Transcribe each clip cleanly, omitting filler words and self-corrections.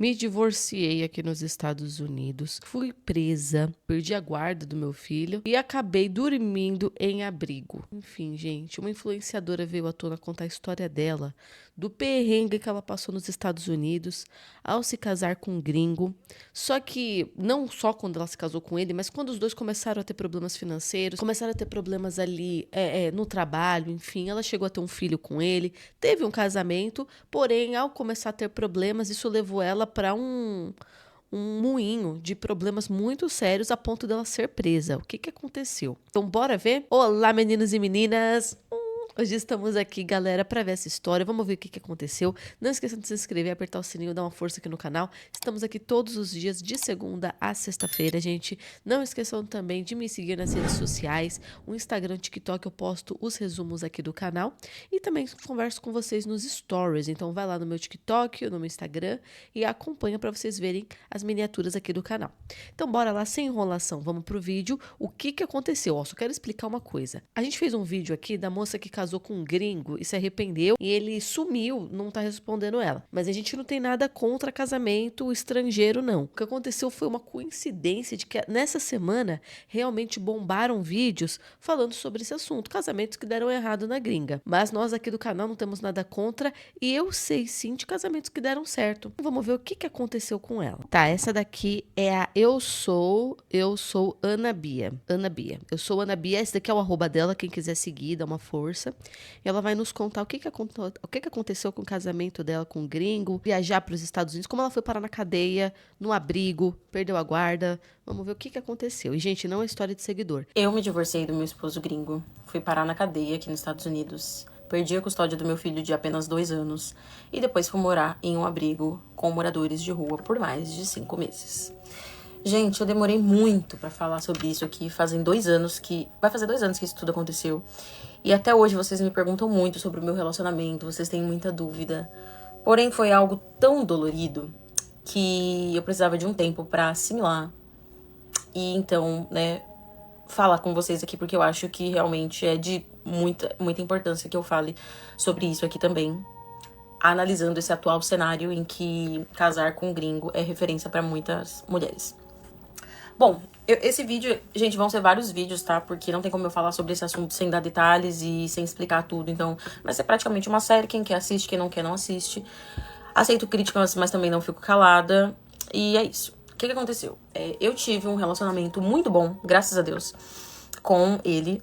Me divorciei aqui nos Estados Unidos, fui presa, perdi a guarda do meu filho e acabei dormindo em abrigo. Enfim, gente, uma influenciadora veio à tona contar a história dela, do perrengue que ela passou nos Estados Unidos ao se casar com um gringo. Só que não só quando ela se casou com ele, mas quando os dois começaram a ter problemas financeiros, começaram a ter problemas ali no trabalho, enfim, ela chegou a ter um filho com ele, teve um casamento, porém, ao começar a ter problemas, isso levou ela para um moinho de problemas muito sérios a ponto dela ser presa. O que que aconteceu? Então, bora ver? Olá, meninos e meninas! Hoje estamos aqui, galera, para ver essa história. Vamos ver o que que aconteceu. Não esqueçam de se inscrever, apertar o sininho, dar uma força aqui no canal. Estamos aqui todos os dias, de segunda a sexta-feira, gente. Não esqueçam também de me seguir nas redes sociais. O Instagram, TikTok, eu posto os resumos aqui do canal. E também converso com vocês nos stories. Então, vai lá no meu TikTok ou no meu Instagram e acompanha para vocês verem as miniaturas aqui do canal. Então, bora lá, sem enrolação. Vamos pro vídeo. O que que aconteceu? Ó, só quero explicar uma coisa. A gente fez um vídeo aqui da moça que casou com um gringo e se arrependeu e ele sumiu, não tá respondendo ela. Mas a gente não tem nada contra casamento estrangeiro, não. O que aconteceu foi uma coincidência de que nessa semana realmente bombaram vídeos falando sobre esse assunto, casamentos que deram errado na gringa. Mas nós aqui do canal não temos nada contra e eu sei sim de casamentos que deram certo. Vamos ver o que que aconteceu com ela. Tá, essa daqui é a Eu Sou Ana Bia. Ana Bia. Eu sou Ana Bia, esse daqui é o arroba dela, quem quiser seguir, dá uma força. E ela vai nos contar o que que aconteceu com o casamento dela com o gringo, viajar para os Estados Unidos, como ela foi parar na cadeia, no abrigo, perdeu a guarda. Vamos ver o que que aconteceu. E, gente, não é história de seguidor. Eu me divorciei do meu esposo gringo, fui parar na cadeia aqui nos Estados Unidos, perdi a custódia do meu filho de apenas 2 anos e depois fui morar em um abrigo com moradores de rua por mais de 5 meses. Gente, eu demorei muito pra falar sobre isso aqui, vai fazer 2 anos que isso tudo aconteceu. E até hoje vocês me perguntam muito sobre o meu relacionamento, vocês têm muita dúvida. Porém, foi algo tão dolorido que eu precisava de um tempo pra assimilar. E então, né, falar com vocês aqui, porque eu acho que realmente é de muita importância que eu fale sobre isso aqui também. Analisando esse atual cenário em que casar com um gringo é referência pra muitas mulheres. Bom, esse vídeo, gente, vão ser vários vídeos, tá? Porque não tem como eu falar sobre esse assunto sem dar detalhes e sem explicar tudo. Então, vai ser praticamente uma série. Quem quer assiste, quem não quer não assiste. Aceito críticas, mas também não fico calada. E é isso. O que aconteceu? Eu tive um relacionamento muito bom, graças a Deus, com ele.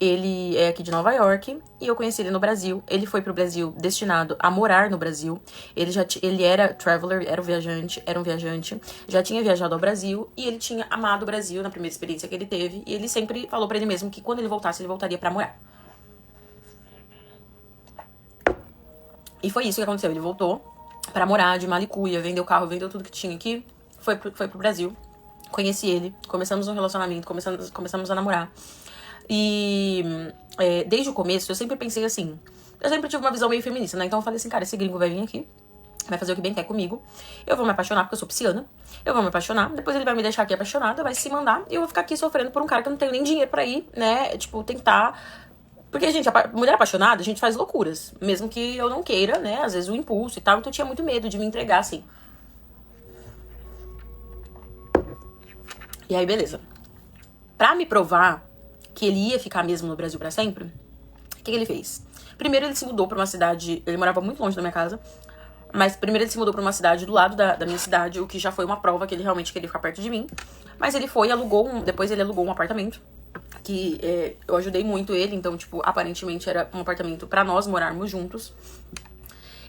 Ele é aqui de Nova York e eu conheci ele no Brasil. Ele foi pro Brasil destinado a morar no Brasil. Ele era traveler, era um viajante, já tinha viajado ao Brasil e ele tinha amado o Brasil na primeira experiência que ele teve. E ele sempre falou pra ele mesmo que quando ele voltasse, ele voltaria pra morar. E foi isso que aconteceu. Ele voltou pra morar de Malicuia, vendeu carro, vendeu tudo que tinha aqui, foi pro Brasil. Conheci ele, começamos um relacionamento, começamos a namorar. E desde o começo eu sempre pensei assim, eu sempre tive uma visão meio feminista, né? Então eu falei assim, cara, esse gringo vai vir aqui, vai fazer o que bem quer comigo, eu vou me apaixonar porque eu sou pisciana, eu vou me apaixonar, depois ele vai me deixar aqui apaixonada, vai se mandar, e eu vou ficar aqui sofrendo por um cara que eu não tenho nem dinheiro pra ir, né? Tipo, tentar... Porque, gente, a mulher apaixonada, a gente faz loucuras, mesmo que eu não queira, né? Às vezes o impulso e tal, então eu tinha muito medo de me entregar, assim. E aí, beleza. Pra me provar que ele ia ficar mesmo no Brasil pra sempre, o que ele fez? Primeiro ele se mudou pra uma cidade, ele morava muito longe da minha casa, mas primeiro ele se mudou pra uma cidade do lado da minha cidade, o que já foi uma prova que ele realmente queria ficar perto de mim. Mas ele foi e depois ele alugou um apartamento, que eu ajudei muito ele, então, tipo, aparentemente era um apartamento pra nós morarmos juntos.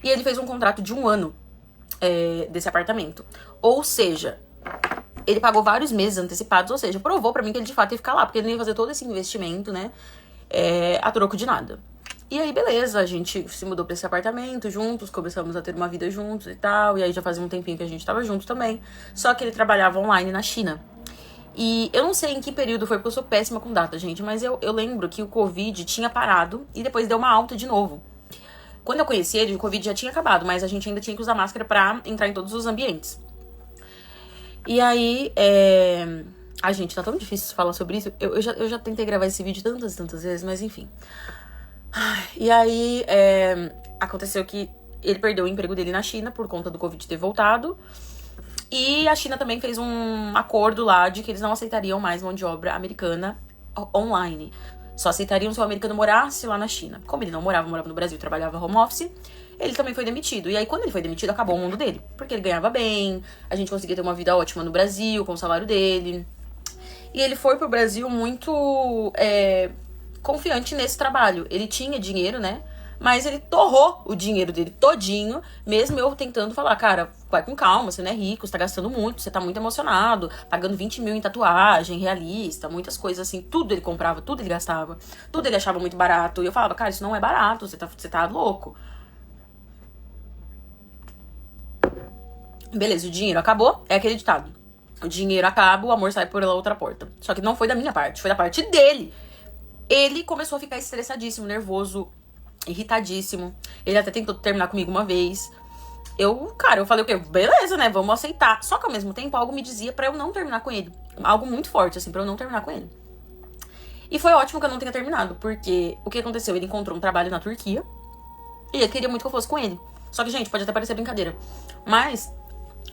E ele fez um contrato de 1 ano desse apartamento. Ou seja, ele pagou vários meses antecipados, ou seja, provou pra mim que ele de fato ia ficar lá, porque ele ia fazer todo esse investimento, né, a troco de nada. E aí, beleza, a gente se mudou pra esse apartamento juntos, começamos a ter uma vida juntos e tal, e aí já fazia um tempinho que a gente tava junto também, só que ele trabalhava online na China. E eu não sei em que período foi, porque eu sou péssima com data, gente, mas eu lembro que o Covid tinha parado e depois deu uma alta de novo. Quando eu conheci ele, o Covid já tinha acabado, mas a gente ainda tinha que usar máscara pra entrar em todos os ambientes. E aí, gente, tá tão difícil falar sobre isso. Eu já tentei gravar esse vídeo tantas vezes, mas enfim. E aí, aconteceu que ele perdeu o emprego dele na China por conta do Covid ter voltado. E a China também fez um acordo lá de que eles não aceitariam mais mão de obra americana online. Só aceitariam se o americano morasse lá na China. Como ele não morava no Brasil, trabalhava home office, ele também foi demitido. E aí, quando ele foi demitido, acabou o mundo dele. Porque ele ganhava bem, a gente conseguia ter uma vida ótima no Brasil, com o salário dele. E ele foi pro Brasil muito confiante nesse trabalho. Ele tinha dinheiro, né? Mas ele torrou o dinheiro dele todinho, mesmo eu tentando falar, cara, vai com calma, você não é rico, você tá gastando muito, você tá muito emocionado, pagando 20 mil em tatuagem, realista, muitas coisas assim, tudo ele comprava, tudo ele gastava, tudo ele achava muito barato. E eu falava, cara, isso não é barato, você tá louco. Beleza, o dinheiro acabou, é aquele ditado. O dinheiro acaba, o amor sai por pela outra porta. Só que não foi da minha parte, foi da parte dele. Ele começou a ficar estressadíssimo, nervoso, irritadíssimo. Ele até tentou terminar comigo uma vez. Eu falei o quê? Beleza, né? Vamos aceitar. Só que ao mesmo tempo, algo me dizia pra eu não terminar com ele. Algo muito forte, assim, pra eu não terminar com ele. E foi ótimo que eu não tenha terminado, porque o que aconteceu? Ele encontrou um trabalho na Turquia e ele queria muito que eu fosse com ele. Só que, gente, pode até parecer brincadeira, mas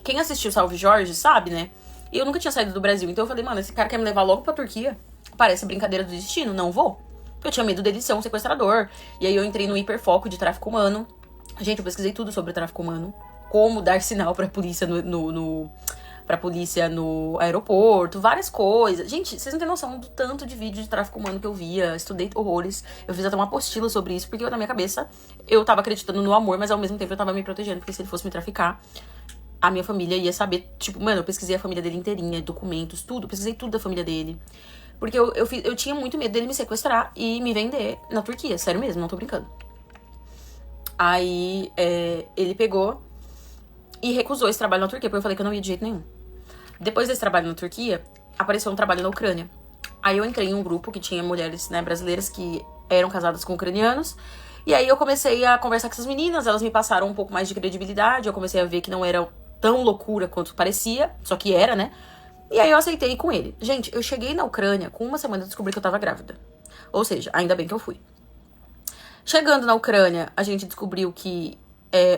quem assistiu Salve Jorge sabe, né? E eu nunca tinha saído do Brasil, então eu falei, mano, esse cara quer me levar logo pra Turquia? Parece brincadeira do destino, não vou. Eu tinha medo dele ser um sequestrador. E aí eu entrei no hiperfoco de tráfico humano. Gente, eu pesquisei tudo sobre tráfico humano. Como dar sinal pra polícia pra polícia no aeroporto, várias coisas. Gente, vocês não têm noção do tanto de vídeo de tráfico humano que eu via. Estudei horrores. Eu fiz até uma apostila sobre isso, porque na minha cabeça eu tava acreditando no amor, mas ao mesmo tempo eu tava me protegendo, porque se ele fosse me traficar, a minha família ia saber. Tipo, mano, eu pesquisei a família dele inteirinha, documentos, tudo. Pesquisei tudo da família dele. Porque eu tinha muito medo dele me sequestrar e me vender na Turquia. Sério mesmo, não tô brincando. Aí, ele pegou e recusou esse trabalho na Turquia, porque eu falei que eu não ia de jeito nenhum. Depois desse trabalho na Turquia, apareceu um trabalho na Ucrânia. Aí eu entrei em um grupo que tinha mulheres, né, brasileiras que eram casadas com ucranianos. E aí eu comecei a conversar com essas meninas, elas me passaram um pouco mais de credibilidade. Eu comecei a ver que não era tão loucura quanto parecia, só que era, né? E aí eu aceitei ir com ele. Gente, eu cheguei na Ucrânia, com uma semana eu descobri que eu tava grávida. Ou seja, ainda bem que eu fui. Chegando na Ucrânia, a gente descobriu que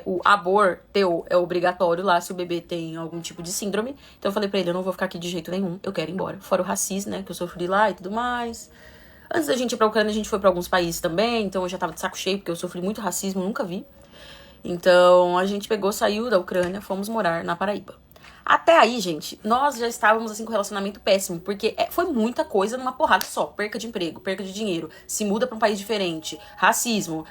o aborto é obrigatório lá se o bebê tem algum tipo de síndrome. Então eu falei pra ele, eu não vou ficar aqui de jeito nenhum, eu quero ir embora. Fora o racismo, né, que eu sofri lá e tudo mais. Antes da gente ir pra Ucrânia, a gente foi pra alguns países também, então eu já tava de saco cheio, porque eu sofri muito racismo, nunca vi. Então a gente pegou, saiu da Ucrânia, fomos morar na Paraíba. Até aí, gente, nós já estávamos assim com um relacionamento péssimo, porque foi muita coisa numa porrada só. Perca de emprego, perca de dinheiro, se muda pra um país diferente, racismo.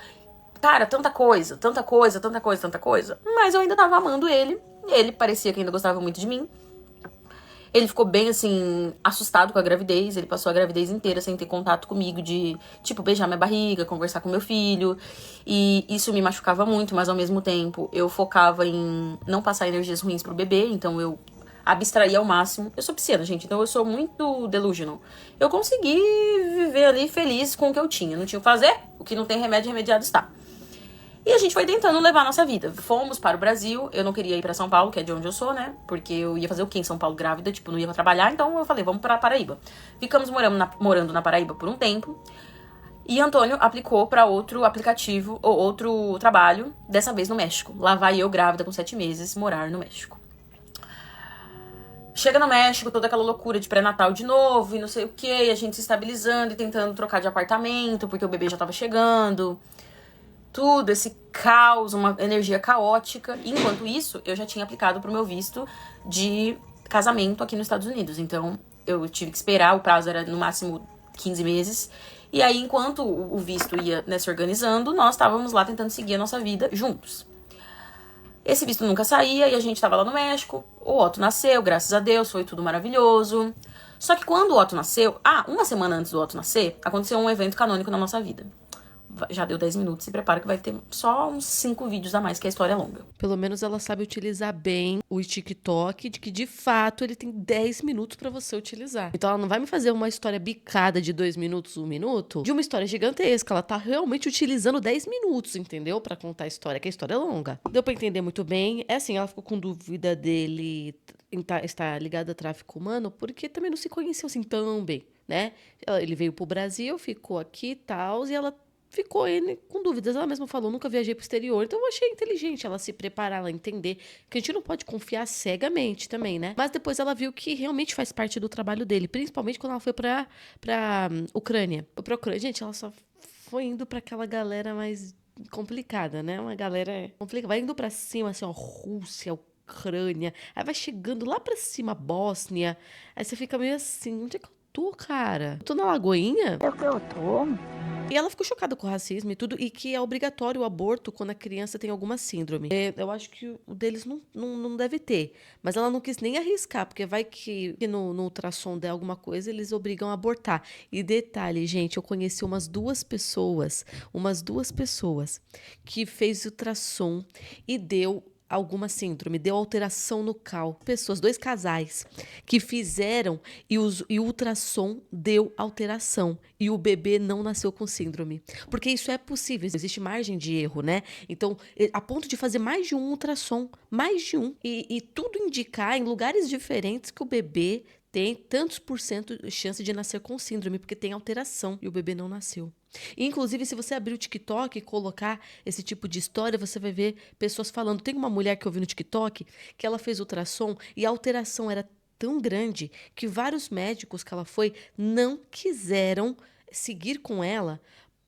Cara, tanta coisa, tanta coisa, tanta coisa, tanta coisa. Mas eu ainda tava amando ele. Ele parecia que ainda gostava muito de mim. Ele ficou bem, assim, assustado com a gravidez. Ele passou a gravidez inteira sem ter contato comigo de, tipo, beijar minha barriga, conversar com meu filho. E isso me machucava muito, mas ao mesmo tempo eu focava em não passar energias ruins pro bebê. Então eu abstraía ao máximo. Eu sou pisciana, gente, então eu sou muito delusional. Eu consegui viver ali feliz com o que eu tinha. Não tinha o que fazer, o que não tem remédio, remediado está. E a gente foi tentando levar a nossa vida. Fomos para o Brasil. Eu não queria ir para São Paulo, que é de onde eu sou, né? Porque eu ia fazer o quê em São Paulo grávida? Tipo, não ia trabalhar. Então eu falei, vamos para Paraíba. Ficamos morando na Paraíba por um tempo. E Antônio aplicou para outro aplicativo, ou outro trabalho, dessa vez no México. Lá vai eu, grávida, com 7 meses, morar no México. Chega no México, toda aquela loucura de pré-natal de novo, e não sei o quê. E a gente se estabilizando e tentando trocar de apartamento, porque o bebê já tava chegando. Tudo, esse caos, uma energia caótica. E, enquanto isso, eu já tinha aplicado pro meu visto de casamento aqui nos Estados Unidos. Então, eu tive que esperar, o prazo era no máximo 15 meses. E aí, enquanto o visto ia, né, se organizando, nós estávamos lá tentando seguir a nossa vida juntos. Esse visto nunca saía e a gente estava lá no México. O Otto nasceu, graças a Deus, foi tudo maravilhoso. Só que quando o Otto nasceu, uma semana antes do Otto nascer, aconteceu um evento canônico na nossa vida. Já deu 10 minutos, se prepara que vai ter só uns 5 vídeos a mais, que a história é longa. Pelo menos ela sabe utilizar bem o TikTok, de que de fato ele tem 10 minutos pra você utilizar. Então ela não vai me fazer uma história bicada de 2 minutos, 1 minuto, de uma história gigantesca. Ela tá realmente utilizando 10 minutos, entendeu? Pra contar a história, que a história é longa. Deu pra entender muito bem. É assim, ela ficou com dúvida dele estar ligado a tráfico humano, porque também não se conheceu assim tão bem, né? Ele veio pro Brasil, ficou aqui e tal, e ela ficou ele com dúvidas. Ela mesma falou, nunca viajei pro exterior. Então eu achei inteligente ela se preparar, ela entender que a gente não pode confiar cegamente também, né? Mas depois ela viu que realmente faz parte do trabalho dele, principalmente quando ela foi pra Ucrânia. Foi pra Ucrânia. Gente, ela só foi indo pra aquela galera mais complicada, né? Uma galera complicada. Vai indo pra cima, assim, ó, Rússia, Ucrânia. Aí vai chegando lá pra cima, Bósnia. Aí você fica meio assim, onde é que eu tô, cara? Eu tô na Lagoinha? É o que eu tô. E ela ficou chocada com o racismo e tudo, e que é obrigatório o aborto quando a criança tem alguma síndrome. Eu acho que o deles não deve ter. Mas ela não quis nem arriscar, porque vai que no ultrassom der alguma coisa, eles obrigam a abortar. E detalhe, gente, eu conheci umas duas pessoas que fez ultrassom e deu alguma síndrome, deu alteração no cal. Pessoas, 2 casais que fizeram e o ultrassom deu alteração e o bebê não nasceu com síndrome. Porque isso é possível, existe margem de erro, né? Então, a ponto de fazer mais de um ultrassom, mais de um, e tudo indicar em lugares diferentes que o bebê tem tantos por cento de chance de nascer com síndrome, porque tem alteração e o bebê não nasceu. E, inclusive, se você abrir o TikTok e colocar esse tipo de história, você vai ver pessoas falando. Tem uma mulher que eu vi no TikTok que ela fez ultrassom e a alteração era tão grande que vários médicos que ela foi não quiseram seguir com ela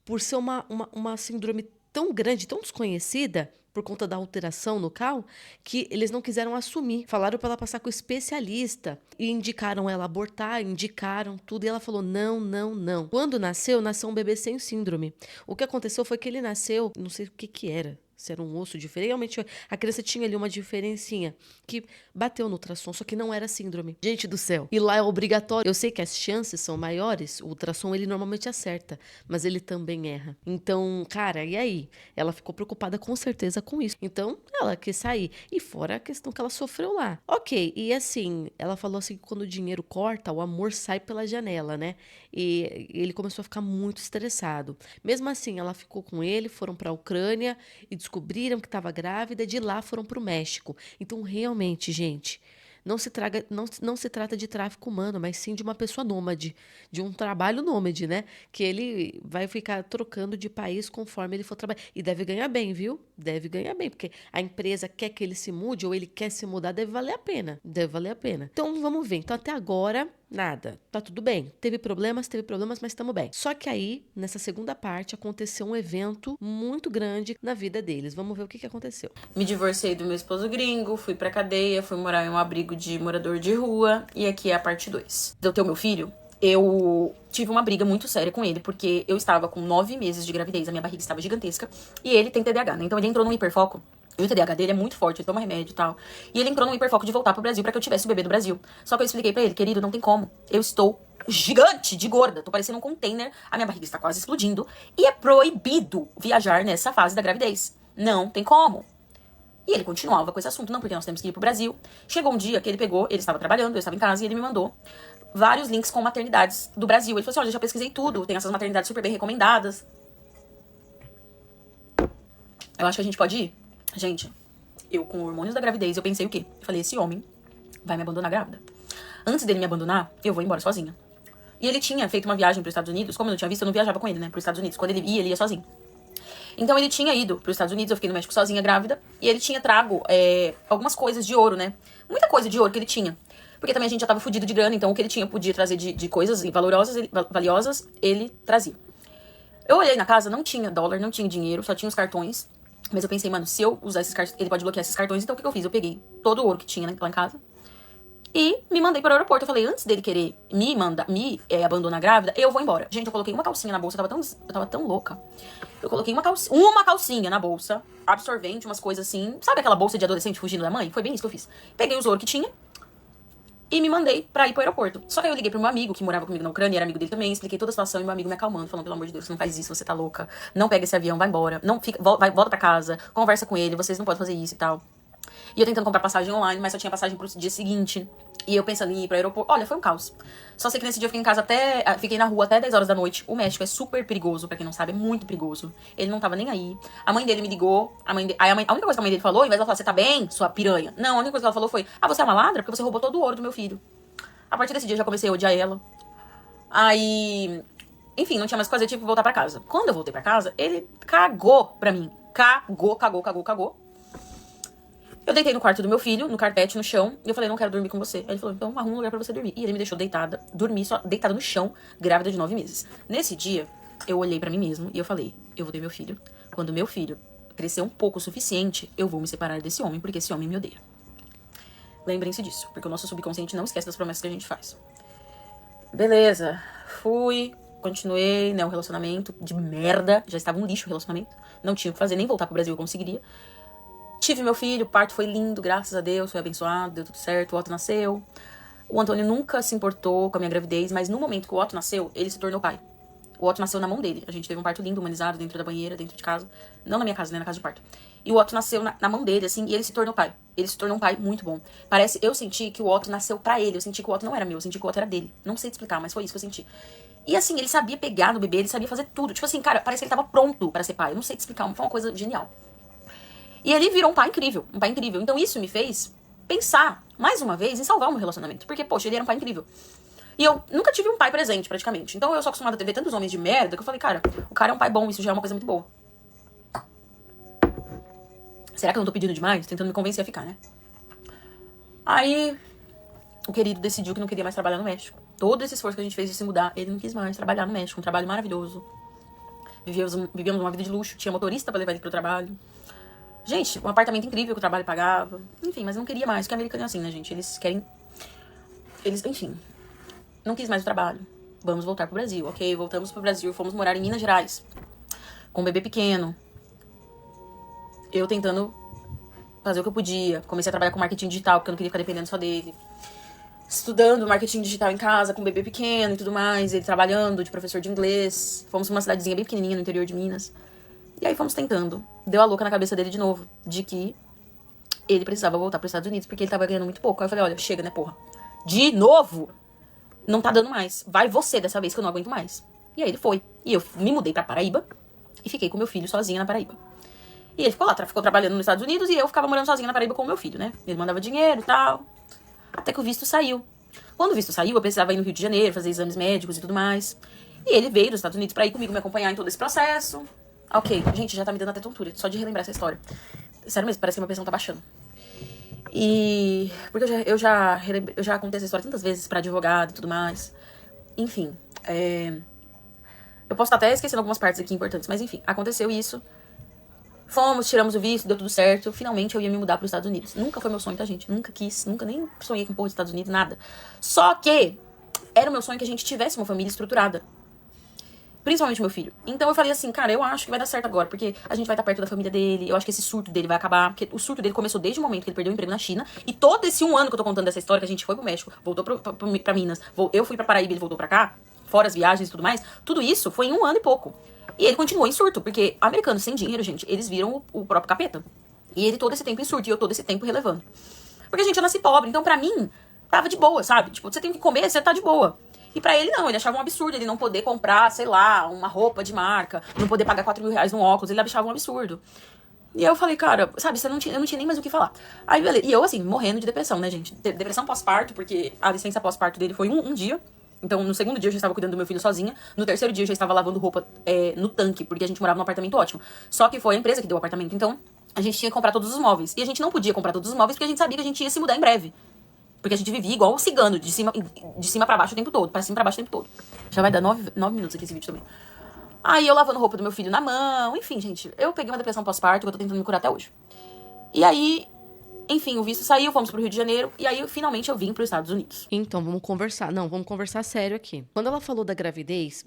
por ser uma síndrome tão grande, tão desconhecida, por conta da alteração no cal, que eles não quiseram assumir. Falaram para ela passar com o especialista e indicaram ela abortar, indicaram tudo, e ela falou não, não, não. Quando nasceu um bebê sem síndrome. O que aconteceu foi que ele nasceu, não sei o que era, se era um osso diferente, realmente a criança tinha ali uma diferencinha que bateu no ultrassom, só que não era síndrome. Gente do céu. E lá é obrigatório. Eu sei que as chances são maiores, o ultrassom ele normalmente acerta, mas ele também erra. Então, cara, e aí? Ela ficou preocupada com certeza com isso. Então, ela quis sair. E fora a questão que ela sofreu lá. Ok, e assim, ela falou assim que quando o dinheiro corta, o amor sai pela janela, né? E ele começou a ficar muito estressado. Mesmo assim, ela ficou com ele, foram pra Ucrânia e descobriram que estava grávida, de lá foram para o México. Então, realmente, gente, não se trata de tráfico humano, mas sim de uma pessoa nômade, de um trabalho nômade, né? Que ele vai ficar trocando de país conforme ele for trabalhar. E deve ganhar bem, viu? Deve ganhar bem, porque a empresa quer que ele se mude ou ele quer se mudar, deve valer a pena. Deve valer a pena. Então, vamos ver. Então, até agora, nada. Tá tudo bem. Teve problemas, mas estamos bem. Só que aí, nessa segunda parte, aconteceu um evento muito grande na vida deles. Vamos ver o que aconteceu. Me divorciei do meu esposo gringo, fui pra cadeia, fui morar em um abrigo de morador de rua, e aqui é a parte 2. De eu ter o meu filho, eu tive uma briga muito séria com ele, porque eu estava com 9 meses de gravidez, a minha barriga estava gigantesca, e ele tem TDAH, né? Então ele entrou num hiperfoco. E o TDAH dele é muito forte, ele toma remédio e tal. E ele entrou num hiperfoco de voltar pro Brasil pra que eu tivesse o bebê do Brasil. Só que eu expliquei pra ele, querido, não tem como. Eu estou gigante de gorda, tô parecendo um container, a minha barriga está quase explodindo, e é proibido viajar nessa fase da gravidez. Não tem como. E ele continuava com esse assunto, não, porque nós temos que ir pro Brasil. Chegou um dia que ele pegou, ele estava trabalhando, eu estava em casa, e ele me mandou vários links com maternidades do Brasil. Ele falou assim, olha, eu já pesquisei tudo, tem essas maternidades super bem recomendadas. Eu acho que a gente pode ir. Gente, eu com hormônios da gravidez, eu pensei o quê? Eu falei, esse homem vai me abandonar grávida. Antes dele me abandonar, eu vou embora sozinha. E ele tinha feito uma viagem pros Estados Unidos, como eu não tinha visto, eu não viajava com ele, né, pros Estados Unidos. Quando ele ia sozinho. Então ele tinha ido pros Estados Unidos, eu fiquei no México sozinha, grávida, e ele tinha trago algumas coisas de ouro, né? Muita coisa de ouro que ele tinha. Porque também a gente já tava fudido de grana, então o que ele tinha podia trazer de coisas valiosas, ele trazia. Eu olhei na casa, não tinha dólar, não tinha dinheiro, só tinha os cartões. Mas eu pensei, mano, se eu usar esses cartões, ele pode bloquear esses cartões, então o que eu fiz? Eu peguei todo o ouro que tinha lá em casa e me mandei para o aeroporto. Eu falei, antes dele querer me abandonar grávida, eu vou embora. Gente, eu coloquei uma calcinha na bolsa, eu tava tão louca. Eu coloquei uma calcinha na bolsa, absorvente, umas coisas assim. Sabe aquela bolsa de adolescente fugindo da mãe? Foi bem isso que eu fiz. Peguei os ouro que tinha e me mandei pra ir pro aeroporto. Só que aí eu liguei pro meu amigo, que morava comigo na Ucrânia, era amigo dele também, expliquei toda a situação e meu amigo me acalmando, falando, pelo amor de Deus, você não faz isso, você tá louca. Não pega esse avião, vai embora. Não fica, volta pra casa, conversa com ele, vocês não podem fazer isso e tal. E eu tentando comprar passagem online, mas só tinha passagem pro dia seguinte. E eu pensando em ir pro aeroporto. Olha, foi um caos. Só sei que nesse dia eu fiquei em casa fiquei na rua até 10 horas da noite. O México é super perigoso, pra quem não sabe, é muito perigoso. Ele não tava nem aí. A mãe dele me ligou. A única coisa que a mãe dele falou, ao invés de ela falar, você tá bem, sua piranha? Não, a única coisa que ela falou foi, você é uma ladra porque você roubou todo o ouro do meu filho. A partir desse dia eu já comecei a odiar ela. Aí Enfim, não tinha mais o que fazer, tive que voltar pra casa. Quando eu voltei pra casa, ele cagou pra mim. Cagou. Eu deitei no quarto do meu filho, no carpete, no chão, e eu falei, não quero dormir com você. Aí ele falou, então arruma um lugar pra você dormir. E ele me deixou deitada, dormi só deitada no chão, grávida de 9 meses. Nesse dia, eu olhei pra mim mesmo e eu falei, eu vou ter meu filho. Quando meu filho crescer um pouco o suficiente, eu vou me separar desse homem, porque esse homem me odeia. Lembrem-se disso, porque o nosso subconsciente não esquece das promessas que a gente faz. Beleza, continuei, né, um relacionamento de merda, já estava um lixo o relacionamento, não tinha o que fazer, nem voltar pro Brasil eu conseguiria. Tive meu filho, o parto foi lindo, graças a Deus, foi abençoado, deu tudo certo, o Otto nasceu. O Antônio nunca se importou com a minha gravidez, mas no momento que o Otto nasceu, ele se tornou pai. O Otto nasceu na mão dele. A gente teve um parto lindo, humanizado, dentro da banheira, dentro de casa. Não na minha casa, né, na casa de parto. E o Otto nasceu na mão dele, assim, e ele se tornou pai. Ele se tornou um pai muito bom. Eu senti que o Otto nasceu pra ele. Eu senti que o Otto não era meu, eu senti que o Otto era dele. Não sei te explicar, mas foi isso que eu senti. E assim, ele sabia pegar no bebê, ele sabia fazer tudo. Tipo assim, cara, parece que ele tava pronto pra ser pai. Eu não sei te explicar, foi uma coisa genial. E ele virou um pai incrível, um pai incrível. Então isso me fez pensar, mais uma vez, em salvar o meu relacionamento. Porque, poxa, ele era um pai incrível. E eu nunca tive um pai presente, praticamente. Então eu sou acostumada a ver tantos homens de merda que eu falei, cara, o cara é um pai bom, isso já é uma coisa muito boa. Será que eu não tô pedindo demais? Tentando me convencer a ficar, né? Aí, o querido decidiu que não queria mais trabalhar no México. Todo esse esforço que a gente fez de se mudar, ele não quis mais trabalhar no México. Um trabalho maravilhoso. Vivíamos uma vida de luxo, tinha motorista pra levar ele pro trabalho. Gente, um apartamento incrível que o trabalho pagava. Enfim, mas não queria mais, porque americano é assim, né, gente? Enfim, não quis mais o trabalho. Vamos voltar pro Brasil. Ok, voltamos pro Brasil, fomos morar em Minas Gerais. Com um bebê pequeno. Eu tentando fazer o que eu podia. Comecei a trabalhar com marketing digital, porque eu não queria ficar dependendo só dele. Estudando marketing digital em casa, com um bebê pequeno e tudo mais. Ele trabalhando de professor de inglês. Fomos pra uma cidadezinha bem pequenininha no interior de Minas. E aí fomos tentando. Deu a louca na cabeça dele de novo. De que ele precisava voltar pros Estados Unidos, porque ele tava ganhando muito pouco. Aí eu falei, olha, chega, né, porra. De novo? Não tá dando mais. Vai você dessa vez que eu não aguento mais. E aí ele foi. E eu me mudei pra Paraíba. E fiquei com meu filho sozinha na Paraíba. E ele ficou lá, ficou trabalhando nos Estados Unidos. E eu ficava morando sozinha na Paraíba com o meu filho, né? Ele mandava dinheiro e tal. Até que o visto saiu. Quando o visto saiu, eu precisava ir no Rio de Janeiro, fazer exames médicos e tudo mais. E ele veio dos Estados Unidos pra ir comigo, me acompanhar em todo esse processo. Ok, gente, já tá me dando até tontura, só de relembrar essa história. Sério mesmo, parece que a minha pressão tá baixando. E... porque eu já contei essa história tantas vezes pra advogado e tudo mais. Enfim, eu posso estar até esquecendo algumas partes aqui importantes, mas enfim, aconteceu isso. Fomos, tiramos o visto, deu tudo certo. Finalmente eu ia me mudar pros Estados Unidos. Nunca foi meu sonho, tá, gente? Nunca quis, nunca nem sonhei com porra dos Estados Unidos, nada. Só que era o meu sonho que a gente tivesse uma família estruturada. Principalmente meu filho. Então eu falei assim, cara, eu acho que vai dar certo agora, porque a gente vai estar perto da família dele, eu acho que esse surto dele vai acabar, porque o surto dele começou desde o momento que ele perdeu o emprego na China, e todo esse 1 ano que eu tô contando dessa história, que a gente foi pro México, voltou pra Minas, eu fui pra Paraíba, ele voltou pra cá, fora as viagens e tudo mais, tudo isso foi em 1 ano e pouco. E ele continuou em surto, porque americanos sem dinheiro, gente, eles viram o próprio capeta. E ele todo esse tempo em surto, e eu todo esse tempo relevando. Porque, gente, eu nasci pobre, então pra mim, tava de boa, sabe? Tipo, você tem que comer, você tá de boa. E pra ele não, ele achava um absurdo ele não poder comprar, sei lá, uma roupa de marca, não poder pagar 4 mil reais num óculos, ele achava um absurdo. E aí eu falei, cara, sabe, eu não tinha nem mais o que falar. Aí, beleza, e eu assim, morrendo de depressão, né, gente? Depressão pós-parto, porque a licença pós-parto dele foi um dia. Então, no segundo dia eu já estava cuidando do meu filho sozinha. No terceiro dia eu já estava lavando roupa no tanque, porque a gente morava num apartamento ótimo. Só que foi a empresa que deu o apartamento, então a gente tinha que comprar todos os móveis. E a gente não podia comprar todos os móveis porque a gente sabia que a gente ia se mudar em breve. Porque a gente vivia igual um cigano, de cima pra baixo o tempo todo. Pra cima pra baixo o tempo todo. Já vai dar 9 minutos aqui esse vídeo também. Aí eu lavando roupa do meu filho na mão. Enfim, gente, eu peguei uma depressão pós-parto que eu tô tentando me curar até hoje. E aí, enfim, o visto saiu, fomos pro Rio de Janeiro. E aí, finalmente, eu vim pros Estados Unidos. Então, vamos conversar. Não, vamos conversar sério aqui. Quando ela falou da gravidez,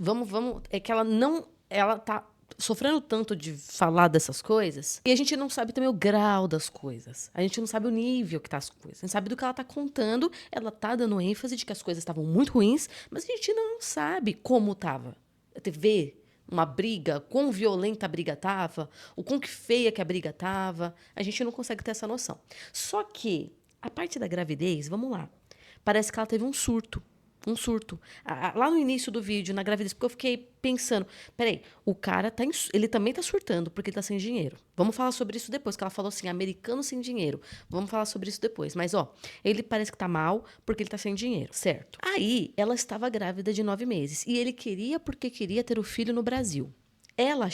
é que ela não... Ela tá sofrendo tanto de falar dessas coisas, e a gente não sabe também o grau das coisas. A gente não sabe o nível que tá as coisas. A gente sabe do que ela tá contando, ela tá dando ênfase de que as coisas estavam muito ruins, mas a gente não sabe como tava. A TV, uma briga, quão violenta a briga tava, o quão que feia que a briga tava, a gente não consegue ter essa noção. Só que, a parte da gravidez, vamos lá, parece que ela teve um surto. Um surto. Lá no início do vídeo, na gravidez, porque eu fiquei pensando, peraí, o cara ele também tá surtando porque ele tá sem dinheiro. Vamos falar sobre isso depois, que ela falou assim, americano sem dinheiro. Vamos falar sobre isso depois. Mas, ó, ele parece que tá mal porque ele tá sem dinheiro, certo? Aí, ela estava grávida de 9 meses. E ele queria porque queria ter o filho no Brasil. Ela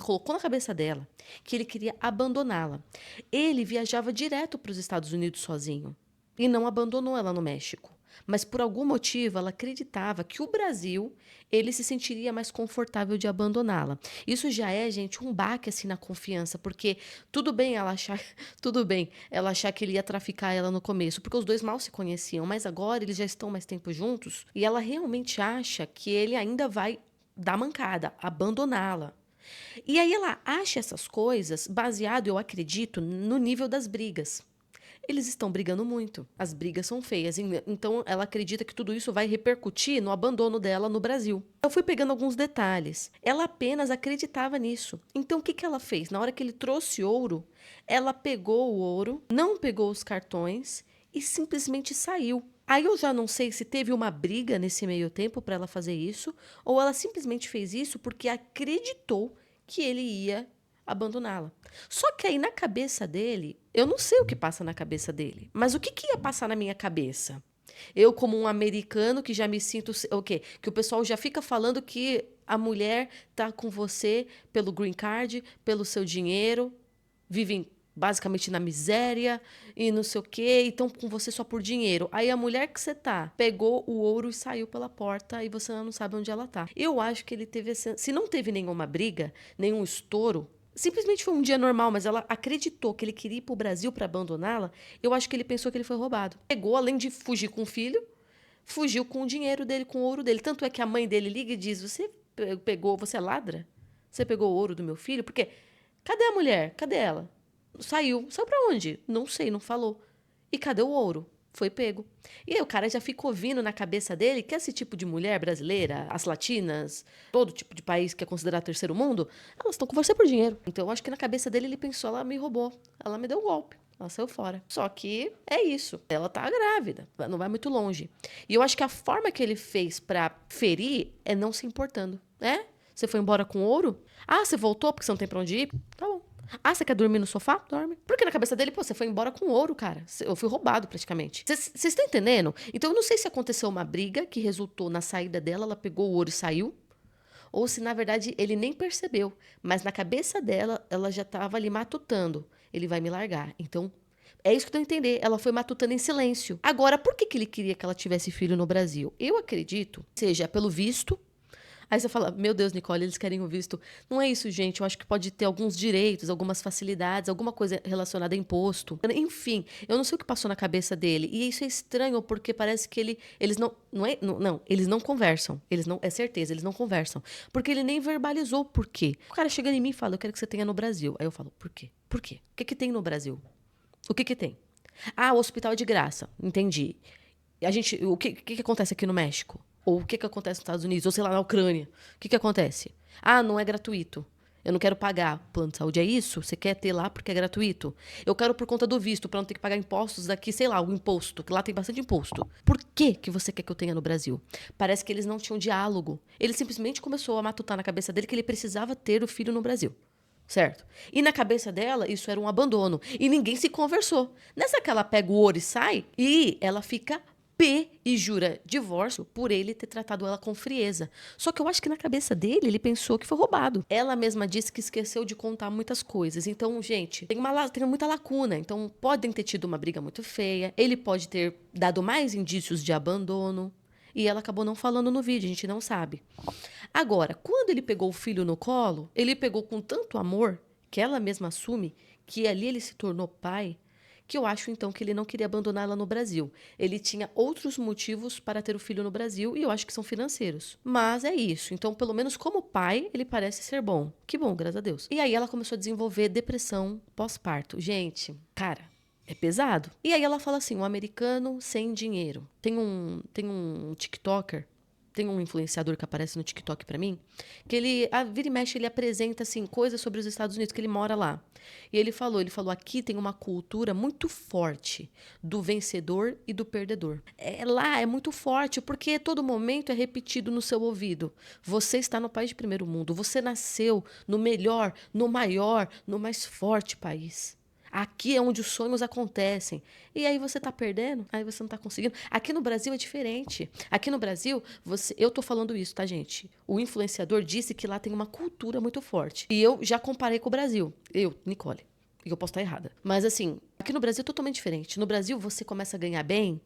colocou na cabeça dela que ele queria abandoná-la. Ele viajava direto para os Estados Unidos sozinho e não abandonou ela no México. Mas por algum motivo ela acreditava que o Brasil ele se sentiria mais confortável de abandoná-la. Isso já é, gente, um baque assim na confiança, porque tudo bem ela achar, tudo bem ela achar que ele ia traficar ela no começo, porque os dois mal se conheciam, mas agora eles já estão mais tempo juntos e ela realmente acha que ele ainda vai dar mancada, abandoná-la. E aí ela acha essas coisas baseado, eu acredito, no nível das brigas. Eles estão brigando muito. As brigas são feias. Então, ela acredita que tudo isso vai repercutir no abandono dela no Brasil. Eu fui pegando alguns detalhes. Ela apenas acreditava nisso. Então, o que ela fez? Na hora que ele trouxe ouro, ela pegou o ouro, não pegou os cartões e simplesmente saiu. Aí eu já não sei se teve uma briga nesse meio tempo para ela fazer isso, ou ela simplesmente fez isso porque acreditou que ele ia abandoná-la. Só que aí na cabeça dele, eu não sei o que passa na cabeça dele, mas o que ia passar na minha cabeça? Eu, como um americano que já me sinto. O quê? Que o pessoal já fica falando que a mulher tá com você pelo green card, pelo seu dinheiro, vivem basicamente na miséria e não sei o quê, e estão com você só por dinheiro. Aí a mulher que você tá pegou o ouro e saiu pela porta e você não sabe onde ela tá. Eu acho que ele teve se não teve nenhuma briga, nenhum estouro, simplesmente foi um dia normal, mas ela acreditou que ele queria ir pro Brasil para abandoná-la. Eu acho que ele pensou que ele foi roubado. Pegou, além de fugir com o filho, fugiu com o dinheiro dele, com o ouro dele. Tanto é que a mãe dele liga e diz: Você pegou, você é ladra? Você pegou o ouro do meu filho? Porque cadê a mulher? Cadê ela? Saiu. Saiu pra onde? Não sei, não falou. E cadê o ouro? Foi pego. E aí o cara já ficou vindo na cabeça dele que esse tipo de mulher brasileira, as latinas, todo tipo de país que é considerado terceiro mundo, elas estão com você por dinheiro. Então eu acho que na cabeça dele ele pensou, ela me roubou, ela me deu um golpe. Ela saiu fora. Só que é isso. Ela tá grávida. Não vai muito longe. E eu acho que a forma que ele fez pra ferir é não se importando. É? Você foi embora com ouro? Ah, você voltou porque você não tem pra onde ir? Tá bom. Ah, você quer dormir no sofá? Dorme. Porque na cabeça dele, pô, você foi embora com ouro, cara. Eu fui roubado praticamente. Vocês estão entendendo? Então eu não sei se aconteceu uma briga que resultou na saída dela, ela pegou o ouro e saiu. Ou se, na verdade, ele nem percebeu. Mas na cabeça dela, ela já estava ali matutando. Ele vai me largar. Então, é isso que eu tô entendendo. Ela foi matutando em silêncio. Agora, por que ele queria que ela tivesse filho no Brasil? Eu acredito, seja pelo visto. Aí você fala, meu Deus, Nicole, eles querem o visto. Não é isso, gente. Eu acho que pode ter alguns direitos, algumas facilidades, alguma coisa relacionada a imposto. Enfim, eu não sei o que passou na cabeça dele. E isso é estranho, porque parece que eles não. Não, eles não conversam. Eles não. É certeza, eles não conversam. Porque ele nem verbalizou o porquê. O cara chega em mim e fala, eu quero que você tenha no Brasil. Aí eu falo, por quê? Por quê? O que tem no Brasil? O que tem? Ah, o hospital é de graça. Entendi. O que acontece aqui no México? Ou o que acontece nos Estados Unidos? Ou sei lá, na Ucrânia. O que acontece? Ah, não é gratuito. Eu não quero pagar plano de saúde. É isso? Você quer ter lá porque é gratuito? Eu quero por conta do visto, para não ter que pagar impostos daqui, sei lá, o imposto, que lá tem bastante imposto. Por que você quer que eu tenha no Brasil? Parece que eles não tinham diálogo. Ele simplesmente começou a matutar na cabeça dele que ele precisava ter o filho no Brasil. Certo? E na cabeça dela, isso era um abandono. E ninguém se conversou. Nessa que ela pega o ouro e sai, e ela fica e jura divórcio por ele ter tratado ela com frieza. Só que eu acho que na cabeça dele, ele pensou que foi roubado. Ela mesma disse que esqueceu de contar muitas coisas. Então, gente, tem muita lacuna. Então, podem ter tido uma briga muito feia. Ele pode ter dado mais indícios de abandono. E ela acabou não falando no vídeo, a gente não sabe. Agora, quando ele pegou o filho no colo, ele pegou com tanto amor, que ela mesma assume, que ali ele se tornou pai, que eu acho, então, que ele não queria abandoná-la no Brasil. Ele tinha outros motivos para ter o filho no Brasil, e eu acho que são financeiros. Mas é isso. Então, pelo menos como pai, ele parece ser bom. Que bom, graças a Deus. E aí ela começou a desenvolver depressão pós-parto. Gente, cara, é pesado. E aí ela fala assim, um americano sem dinheiro. Tem um TikToker Tem um influenciador que aparece no TikTok pra mim, que ele, vira e mexe, ele apresenta, assim, coisas sobre os Estados Unidos, que ele mora lá. E ele falou, aqui tem uma cultura muito forte do vencedor e do perdedor. Lá é muito forte, porque todo momento é repetido no seu ouvido. Você está no país de primeiro mundo, você nasceu no melhor, no maior, no mais forte país. Aqui é onde os sonhos acontecem. E aí você tá perdendo, aí você não tá conseguindo. Aqui no Brasil é diferente. Aqui no Brasil, eu tô falando isso, tá, gente? O influenciador disse que lá tem uma cultura muito forte. E eu já comparei com o Brasil. Eu, Nicole. E eu posso estar errada. Mas assim, aqui no Brasil é totalmente diferente. No Brasil, você começa a ganhar bem,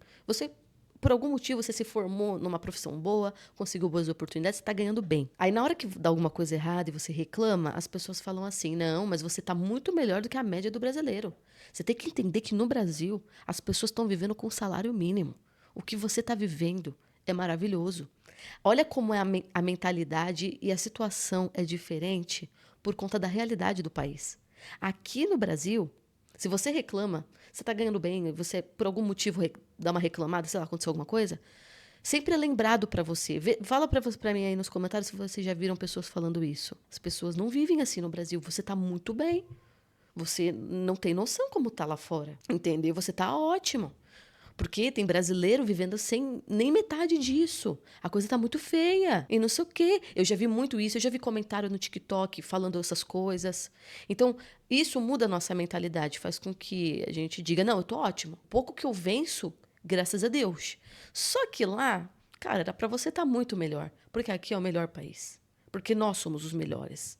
por algum motivo, você se formou numa profissão boa, conseguiu boas oportunidades, você está ganhando bem. Aí, na hora que dá alguma coisa errada e você reclama, as pessoas falam assim, não, mas você está muito melhor do que a média do brasileiro. Você tem que entender que no Brasil, as pessoas estão vivendo com salário mínimo. O que você está vivendo é maravilhoso. Olha como é a mentalidade e a situação é diferente por conta da realidade do país. Aqui no Brasil, se você reclama, você está ganhando bem, você por algum motivo dá uma reclamada, sei lá, aconteceu alguma coisa, sempre é lembrado para você. Fala para mim aí nos comentários se vocês já viram pessoas falando isso. As pessoas não vivem assim no Brasil. Você está muito bem. Você não tem noção como tá lá fora. Entendeu? Você está ótimo. Porque tem brasileiro vivendo sem nem metade disso. A coisa tá muito feia. E não sei o quê. Eu já vi muito isso. Eu já vi comentário no TikTok falando essas coisas. Então, isso muda a nossa mentalidade. Faz com que a gente diga, não, eu tô ótimo. Pouco que eu venço, graças a Deus. Só que lá, cara, era pra você estar muito melhor. Porque aqui é o melhor país. Porque nós somos os melhores.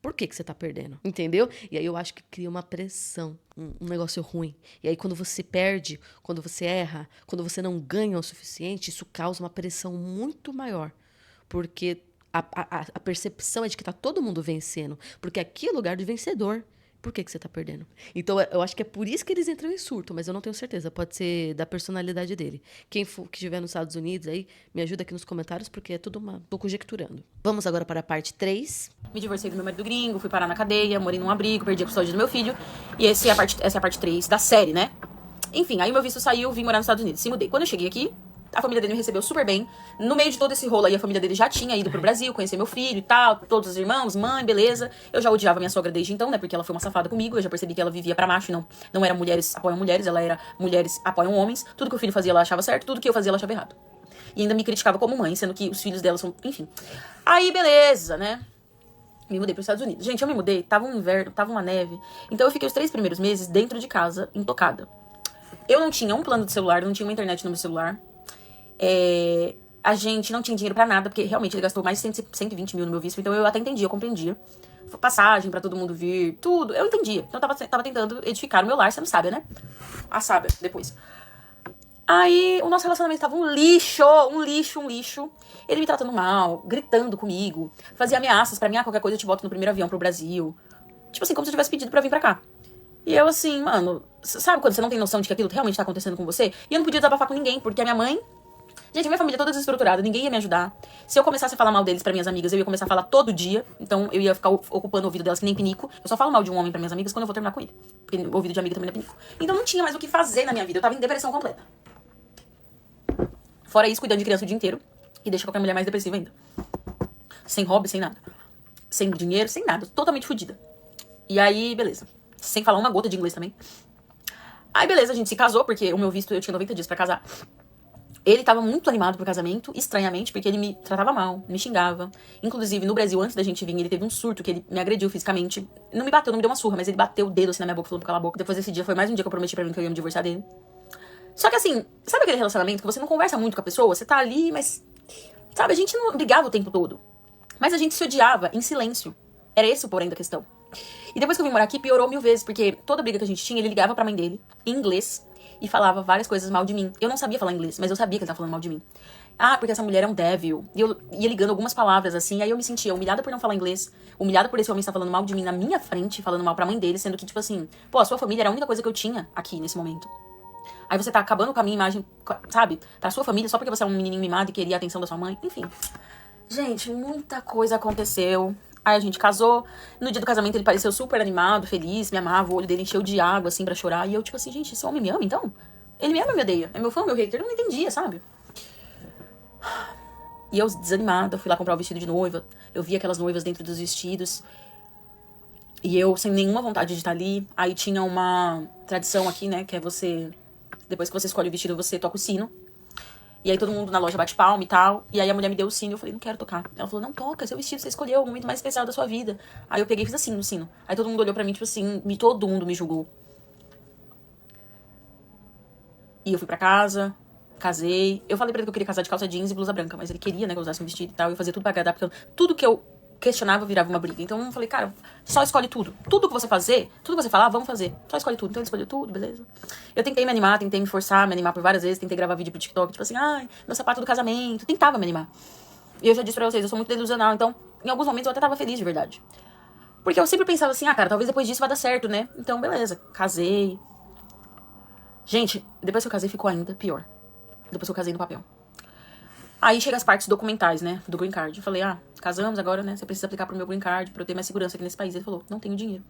Por que você tá perdendo? Entendeu? E aí eu acho que cria uma pressão, um negócio ruim. E aí quando você perde, quando você erra, quando você não ganha o suficiente, isso causa uma pressão muito maior. Porque a percepção é de que tá todo mundo vencendo. Porque aqui é lugar de vencedor. Por que você tá perdendo? Então, eu acho que é por isso que eles entram em surto, mas eu não tenho certeza. Pode ser da personalidade dele. Quem que estiver nos Estados Unidos aí, me ajuda aqui nos comentários, porque é tudo tô conjecturando. Vamos agora para a parte 3. Me divorciei do meu marido gringo, fui parar na cadeia, morei num abrigo, perdi a custódia do meu filho. E essa é a parte 3 da série, né? Enfim, aí meu visto saiu, vim morar nos Estados Unidos. Se mudei. Quando eu cheguei aqui, a família dele me recebeu super bem. No meio de todo esse rolo aí, a família dele já tinha ido pro Brasil, conhecer meu filho e tal, todos os irmãos, mãe, beleza. Eu já odiava minha sogra desde então, né? Porque ela foi uma safada comigo. Eu já percebi que ela vivia pra macho, não era mulheres apoiam mulheres, ela era mulheres apoiam homens. Tudo que o filho fazia, ela achava certo, tudo que eu fazia, ela achava errado. E ainda me criticava como mãe, sendo que os filhos dela são... Enfim. Aí, beleza, né? Me mudei pros Estados Unidos. Gente, eu me mudei, tava um inverno, tava uma neve. Então eu fiquei os 3 primeiros meses dentro de casa, intocada. Eu não tinha um plano de celular, não tinha uma internet no meu celular. A gente não tinha dinheiro pra nada, porque realmente ele gastou mais de 120 mil no meu visto, então eu até entendia, eu compreendia. Passagem pra todo mundo vir, tudo, eu entendia. Então eu tava tentando edificar o meu lar, você não sabe, né? A sábia, depois. Aí o nosso relacionamento tava um lixo. Ele me tratando mal, gritando comigo, fazia ameaças pra mim, qualquer coisa eu te boto no primeiro avião pro Brasil. Tipo assim, como se eu tivesse pedido pra vir pra cá. E eu assim, mano, sabe quando você não tem noção de que aquilo realmente tá acontecendo com você? E eu não podia desabafar com ninguém, porque a minha mãe... Gente, a minha família é toda desestruturada, ninguém ia me ajudar. Se eu começasse a falar mal deles pra minhas amigas, eu ia começar a falar todo dia. Então eu ia ficar ocupando o ouvido delas que nem pinico. Eu só falo mal de um homem pra minhas amigas quando eu vou terminar com ele. Porque o ouvido de amiga também não é pinico. Então não tinha mais o que fazer na minha vida, eu tava em depressão completa. Fora isso, cuidando de criança o dia inteiro. E deixa qualquer mulher mais depressiva ainda. Sem hobby, sem nada. Sem dinheiro, sem nada. Totalmente fodida. E aí, beleza. Sem falar uma gota de inglês também. Aí, beleza, a gente se casou, porque o meu visto, eu tinha 90 dias pra casar. Ele tava muito animado pro casamento, estranhamente, porque ele me tratava mal, me xingava. Inclusive, no Brasil, antes da gente vir, ele teve um surto, que ele me agrediu fisicamente. Não me bateu, não me deu uma surra, mas ele bateu o dedo assim na minha boca, falando pra calar a boca. Depois desse dia, foi mais um dia que eu prometi pra mim que eu ia me divorciar dele. Só que assim, sabe aquele relacionamento que você não conversa muito com a pessoa? Você tá ali, mas... Sabe, a gente não brigava o tempo todo. Mas a gente se odiava em silêncio. Era esse o porém da questão. E depois que eu vim morar aqui, piorou 1000 vezes, porque toda briga que a gente tinha, ele ligava pra mãe dele, em inglês, e falava várias coisas mal de mim. Eu não sabia falar inglês, mas eu sabia que ele tava falando mal de mim. Ah, porque essa mulher é um devil. E eu ia ligando algumas palavras assim, aí eu me sentia humilhada por não falar inglês, humilhada por esse homem estar falando mal de mim na minha frente, falando mal pra mãe dele, sendo que, tipo assim, pô, a sua família era a única coisa que eu tinha aqui nesse momento. Aí você tá acabando com a minha imagem, sabe? Pra sua família, só porque você é um menininho mimado e queria a atenção da sua mãe. Enfim. Gente, muita coisa aconteceu. Aí a gente casou. No dia do casamento ele pareceu super animado, feliz, me amava. O olho dele encheu de água, assim, pra chorar. E eu, tipo assim, gente, esse homem me ama, então? Ele me ama ou me odeia? É meu fã ou meu hater? Eu não entendia, sabe? E eu, desanimada, fui lá comprar o vestido de noiva. Eu vi aquelas noivas dentro dos vestidos. E eu, sem nenhuma vontade de estar ali. Aí tinha uma tradição aqui, né? Que é você... Depois que você escolhe o vestido, você toca o sino. E aí todo mundo na loja bate palma e tal. E aí a mulher me deu o sino e eu falei, não quero tocar. Ela falou, não toca, seu vestido, você escolheu, o momento mais especial da sua vida. Aí eu peguei e fiz assim no sino. Aí todo mundo olhou pra mim, tipo assim, todo mundo me julgou. E eu fui pra casa, casei. Eu falei pra ele que eu queria casar de calça jeans e blusa branca, mas ele queria, né, que eu usasse um vestido e tal. E eu fazia tudo pra agradar, porque tudo que eu questionava virava uma briga. Então eu falei, cara, só escolhe tudo. Tudo que você fazer, tudo que você falar, vamos fazer. Só escolhe tudo. Então ele escolheu tudo, beleza. Eu tentei me animar, tentei me forçar, me animar por várias vezes. Tentei gravar vídeo pro TikTok, tipo assim, ai, meu sapato do casamento. Tentava me animar. E eu já disse pra vocês, eu sou muito delusional. Então, em alguns momentos eu até tava feliz de verdade. Porque eu sempre pensava assim, ah, cara, talvez depois disso vai dar certo, né? Então, beleza. Casei. Gente, depois que eu casei ficou ainda pior. Depois que eu casei no papel. Aí chega as partes documentais, né, do green card. Eu falei, ah, casamos agora, né, você precisa aplicar pro meu green card pra eu ter mais segurança aqui nesse país. Ele falou, não tenho dinheiro.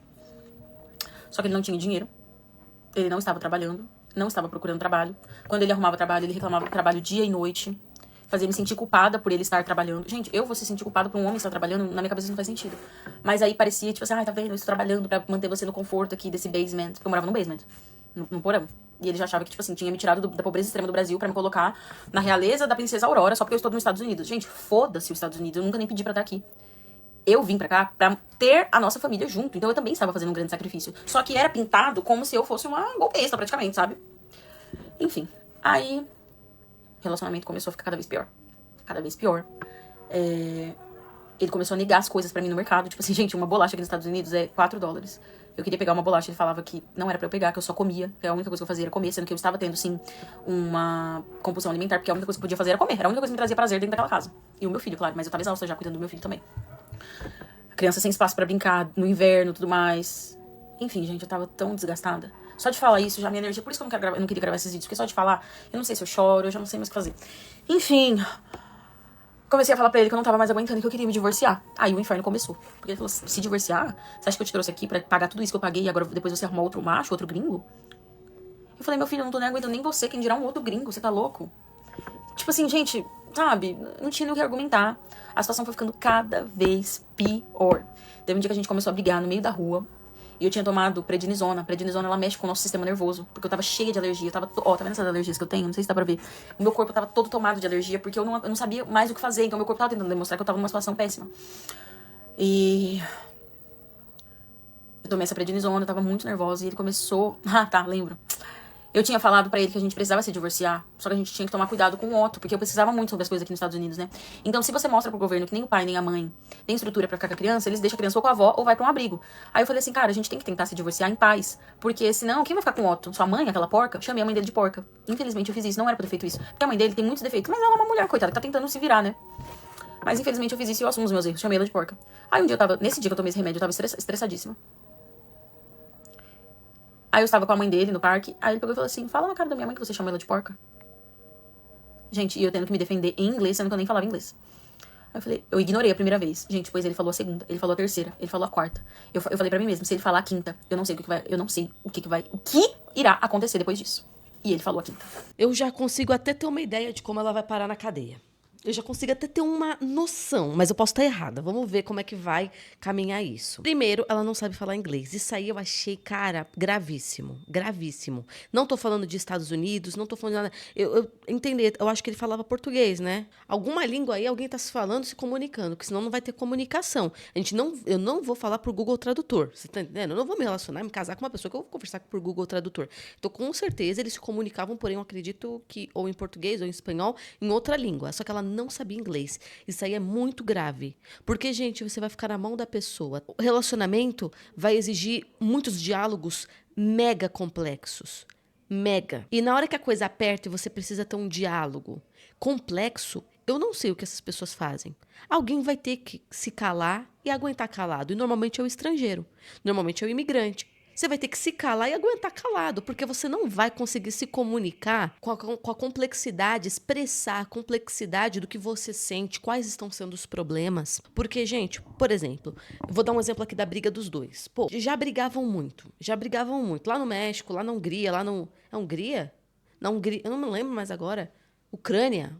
Só que ele não tinha dinheiro. Ele não estava trabalhando, não estava procurando trabalho. Quando ele arrumava trabalho, ele reclamava do trabalho dia e noite. Fazia me sentir culpada por ele estar trabalhando. Gente, eu vou se sentir culpada por um homem estar trabalhando, na minha cabeça isso não faz sentido. Mas aí parecia, tipo assim, ai, tá vendo, eu estou trabalhando pra manter você no conforto aqui desse basement. Porque eu morava no basement, no porão. E ele já achava que, tipo assim, tinha me tirado da pobreza extrema do Brasil pra me colocar na realeza da princesa Aurora só porque eu estou nos Estados Unidos. Gente, foda-se os Estados Unidos, eu nunca nem pedi pra estar aqui. Eu vim pra cá pra ter a nossa família junto. Então eu também estava fazendo um grande sacrifício. Só que era pintado como se eu fosse uma golpista, praticamente, sabe? Enfim. Aí, o relacionamento começou a ficar cada vez pior. Cada vez pior. Ele começou a negar as coisas pra mim no mercado. Tipo assim, gente, uma bolacha aqui nos Estados Unidos é $4. Eu queria pegar uma bolacha, ele falava que não era pra eu pegar, que eu só comia, que a única coisa que eu fazia era comer, sendo que eu estava tendo, sim, uma compulsão alimentar, porque a única coisa que eu podia fazer era comer. Era a única coisa que me trazia prazer dentro daquela casa. E o meu filho, claro, mas eu tava exausta já cuidando do meu filho também. A criança sem espaço pra brincar, no inverno e tudo mais. Enfim, gente, eu tava tão desgastada. Só de falar isso, já minha energia... Por isso que eu não queria gravar esses vídeos, porque só de falar, eu não sei se eu choro, eu já não sei mais o que fazer. Enfim... Comecei a falar pra ele que eu não tava mais aguentando e que eu queria me divorciar. Aí o inferno começou. Porque ele falou, se divorciar? Você acha que eu te trouxe aqui pra pagar tudo isso que eu paguei e agora depois você arrumar outro macho, outro gringo? Eu falei, meu filho, eu não tô nem aguentando nem você, quem dirá um outro gringo, você tá louco? Tipo assim, gente, sabe? Não tinha nem o que argumentar. A situação foi ficando cada vez pior. Teve um dia que a gente começou a brigar no meio da rua. E eu tinha tomado prednisona. Prednisona, ela mexe com o nosso sistema nervoso. Porque eu tava cheia de alergia. Tá vendo essas alergias que eu tenho? Não sei se dá pra ver. O meu corpo tava todo tomado de alergia. Porque eu não sabia mais o que fazer. Então meu corpo tava tentando demonstrar que eu tava numa situação péssima. E... eu tomei essa prednisona, eu tava muito nervosa. E ele começou... Ah, tá, lembro. Eu tinha falado pra ele que a gente precisava se divorciar. Só que a gente tinha que tomar cuidado com o Otto. Porque eu precisava muito sobre as coisas aqui nos Estados Unidos, né? Então, se você mostra pro governo que nem o pai, nem a mãe tem estrutura pra ficar com a criança, eles deixam a criança ou com a avó ou vai pra um abrigo. Aí eu falei assim, cara, a gente tem que tentar se divorciar em paz. Porque senão, quem vai ficar com o Otto? Sua mãe, aquela porca? Chamei a mãe dele de porca. Infelizmente eu fiz isso, não era pra ter feito isso. Porque a mãe dele tem muitos defeitos. Mas ela é uma mulher, coitada, que tá tentando se virar, né? Mas infelizmente eu fiz isso e eu assumo os meus erros. Chamei ela de porca. Aí um dia nesse dia que eu tomei esse remédio, eu tava estressadíssima. Aí eu estava com a mãe dele no parque. Aí ele pegou e falou assim, fala na cara da minha mãe que você chamou ela de porca. Gente, e eu tendo que me defender em inglês, sendo que eu nem falava inglês. Aí eu falei, eu ignorei a primeira vez. Gente, depois ele falou a segunda, ele falou a terceira, ele falou a quarta. Eu falei pra mim mesmo, se ele falar a quinta, eu não sei o que irá acontecer depois disso. E ele falou a quinta. Eu já consigo até ter uma ideia de como ela vai parar na cadeia. Eu já consigo até ter uma noção, mas eu posso estar errada. Vamos ver como é que vai caminhar isso. Primeiro, ela não sabe falar inglês. Isso aí eu achei, cara, gravíssimo. Gravíssimo. Não tô falando de Estados Unidos, não tô falando de nada. Eu entendi, eu acho que ele falava português, né? Alguma língua aí, alguém tá se falando, se comunicando, porque senão não vai ter comunicação. Eu não vou falar por Google Tradutor. Você tá entendendo? Eu não vou me relacionar, me casar com uma pessoa que eu vou conversar por Google Tradutor. Então, com certeza, eles se comunicavam, porém, eu acredito que ou em português ou em espanhol, em outra língua. Só que ela não sabia inglês. Isso aí é muito grave. Porque, gente, você vai ficar na mão da pessoa. O relacionamento vai exigir muitos diálogos mega complexos. Mega. E na hora que a coisa aperta e você precisa ter um diálogo complexo, eu não sei o que essas pessoas fazem. Alguém vai ter que se calar e aguentar calado. E normalmente é o estrangeiro. Normalmente é o imigrante. Você vai ter que se calar e aguentar calado, porque você não vai conseguir se comunicar com a complexidade, expressar a complexidade do que você sente, quais estão sendo os problemas. Porque, gente, por exemplo, vou dar um exemplo aqui da briga dos dois. Pô, já brigavam muito. Lá no México, lá na Hungria, lá no... É Hungria? Na Hungria, eu não me lembro mais agora. Ucrânia?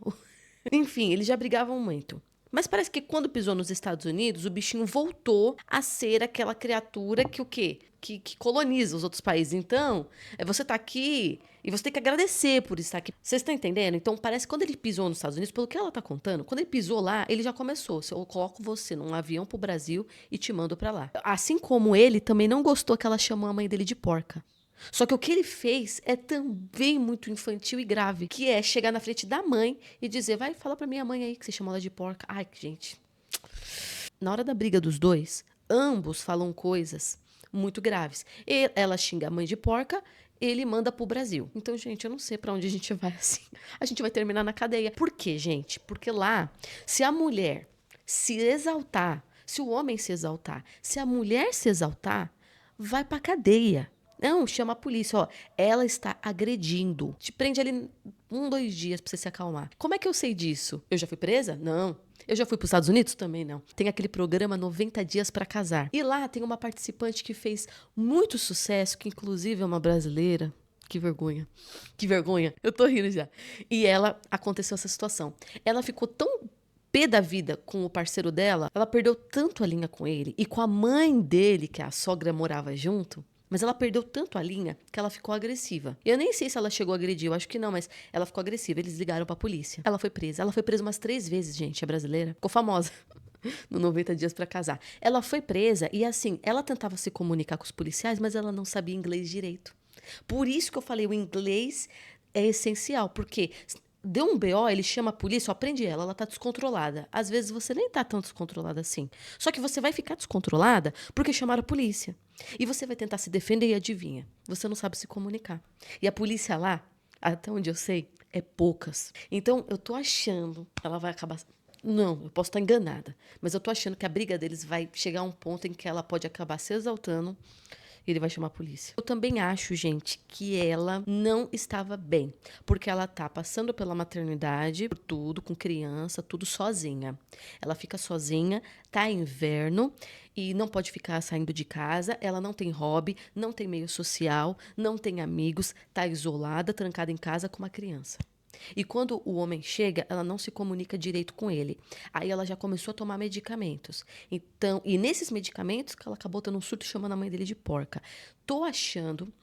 Enfim, eles já brigavam muito. Mas parece que quando pisou nos Estados Unidos, o bichinho voltou a ser aquela criatura que o quê? Que coloniza os outros países. Então, você tá aqui e você tem que agradecer por estar aqui. Vocês estão entendendo? Então, parece que quando ele pisou nos Estados Unidos, pelo que ela tá contando, quando ele pisou lá, ele já começou. Eu coloco você num avião pro Brasil e te mando pra lá. Assim como ele também não gostou que ela chamou a mãe dele de porca. Só que o que ele fez é também muito infantil e grave, que é chegar na frente da mãe e dizer, vai, fala pra minha mãe aí que você chamou ela de porca. Ai, gente. Na hora da briga dos dois, ambos falam coisas muito graves. Ela xinga a mãe de porca, ele manda pro Brasil. Então, gente, eu não sei pra onde a gente vai assim. A gente vai terminar na cadeia. Por quê, gente? Porque lá, se a mulher se exaltar, se o homem se exaltar, se a mulher se exaltar, vai pra cadeia. Não, chama a polícia, ó. Ela está agredindo. Te prende ali 2 dias pra você se acalmar. Como é que eu sei disso? Eu já fui presa? Não. Eu já fui pros Estados Unidos? Também não. Tem aquele programa 90 Dias pra Casar. E lá tem uma participante que fez muito sucesso, que inclusive é uma brasileira. Que vergonha. Que vergonha. Eu tô rindo já. E aconteceu essa situação. Ela ficou tão pé da vida com o parceiro dela, ela perdeu tanto a linha com ele e com a mãe dele, que a sogra morava junto. Mas ela perdeu tanto a linha que ela ficou agressiva. Eu nem sei se ela chegou a agredir, eu acho que não, mas ela ficou agressiva. Eles ligaram pra polícia. Ela foi presa. Ela foi presa umas 3 vezes, gente, é brasileira. Ficou famosa no 90 Dias pra Casar. Ela foi presa e, assim, ela tentava se comunicar com os policiais, mas ela não sabia inglês direito. Por isso que eu falei, o inglês é essencial, porque deu um BO, ele chama a polícia, ó, prende ela tá descontrolada. Às vezes você nem tá tão descontrolada assim. Só que você vai ficar descontrolada porque chamaram a polícia. E você vai tentar se defender e adivinha, você não sabe se comunicar. E a polícia lá, até onde eu sei, é poucas. Então, eu tô achando, ela vai acabar... Não, eu posso estar enganada, mas eu tô achando que a briga deles vai chegar a um ponto em que ela pode acabar se exaltando e ele vai chamar a polícia. Eu também acho, gente, que ela não estava bem, porque ela tá passando pela maternidade, por tudo, com criança, tudo sozinha. Ela fica sozinha, tá inverno e não pode ficar saindo de casa, ela não tem hobby, não tem meio social, não tem amigos, tá isolada, trancada em casa com uma criança. E quando o homem chega, ela não se comunica direito com ele. Aí ela já começou a tomar medicamentos. Então, e nesses medicamentos que ela acabou tendo um surto chamando a mãe dele de porca. Tô achando